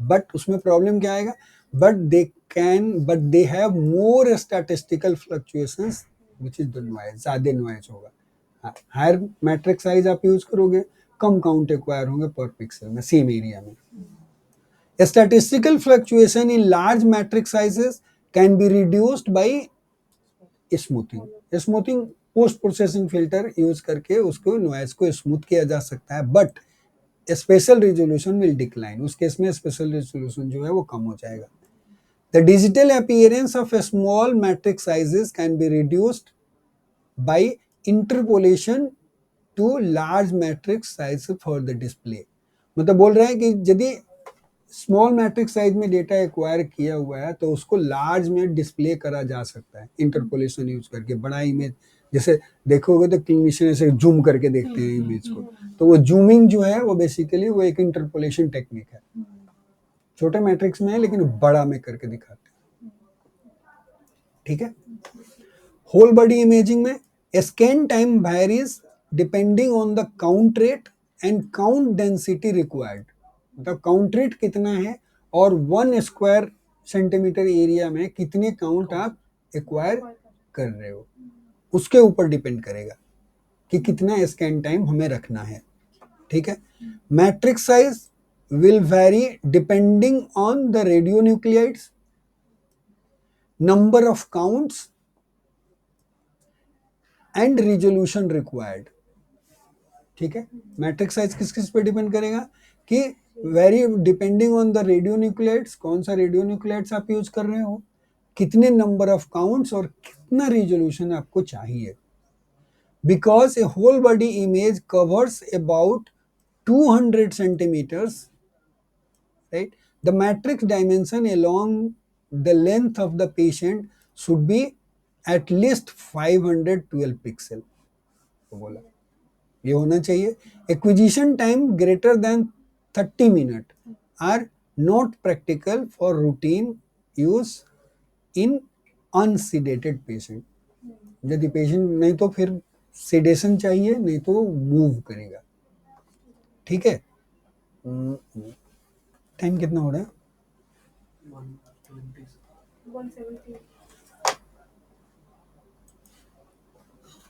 Speaker 1: But उसमें प्रॉब्लम क्या आएगा? But they have more statistical fluctuations, which is the noise. ज़्यादा noise होगा. हायर मैट्रिक साइज आप यूज करोगे कम count acquire होंगे पर pixel में सेम एरिया में. Statistical fluctuation in large matrix sizes can be reduced by smoothing post processing filter use करके उसको नॉइज को स्मूथ किया जा सकता है, but special resolution will decline, उस केस में स्पेशल रेजोल्यूशन जो है वो कम हो जाएगा। The digital appearance of small matrix sizes can be reduced by interpolation to large matrix size for the display. मतलब बोल रहे हैं कि यदि स्मॉल मैट्रिक्स साइज में डेटा एक्वायर किया हुआ है तो उसको लार्ज में डिस्प्ले करा जा सकता है इंटरपोलेशन यूज करके, बड़ा इमेज। जैसे देखोगे तो क्लिनिशियन ऐसे जूम करके देखते हैं इमेज को, तो वो जूमिंग जो है वो बेसिकली वो एक इंटरपोलेशन टेक्निक है, छोटे मैट्रिक्स में है लेकिन बड़ा में करके दिखाते हैं। ठीक है। होल बॉडी इमेजिंग में scan time varies depending on the count rate and count density required. मतलब काउंट रेट कितना है और 1 स्क्वायर सेंटीमीटर एरिया में कितने काउंट आप एक्वायर कर रहे हो, उसके ऊपर डिपेंड करेगा कि कितना स्कैन टाइम हमें रखना है। ठीक है। Matrix size will vary depending on the radionuclides, number of counts and resolution required। ठीक है। मैट्रिक्स साइज किस किस पे डिपेंड करेगा कि वेरी डिपेंडिंग ऑन द रेडियोन्यूक्लियाइड्स, कौन सा रेडियोन्यूक्लियाइड्स आप यूज कर रहे हो, कितने नंबर ऑफ काउंट्स और कितना रेजोल्यूशन आपको चाहिए। Because a whole body image covers about 200 centimeters, right? The matrix dimension along the length of the patient should be at least 512 pixel। तो बोला ये होना चाहिए। Acquisition time greater than 30 minute are not practical for routine use in unsedated patient. यदि patient नहीं तो फिर sedation चाहिए, नहीं तो मूव करेगा। ठीक है। टाइम कितना हो रहा है?
Speaker 2: 170.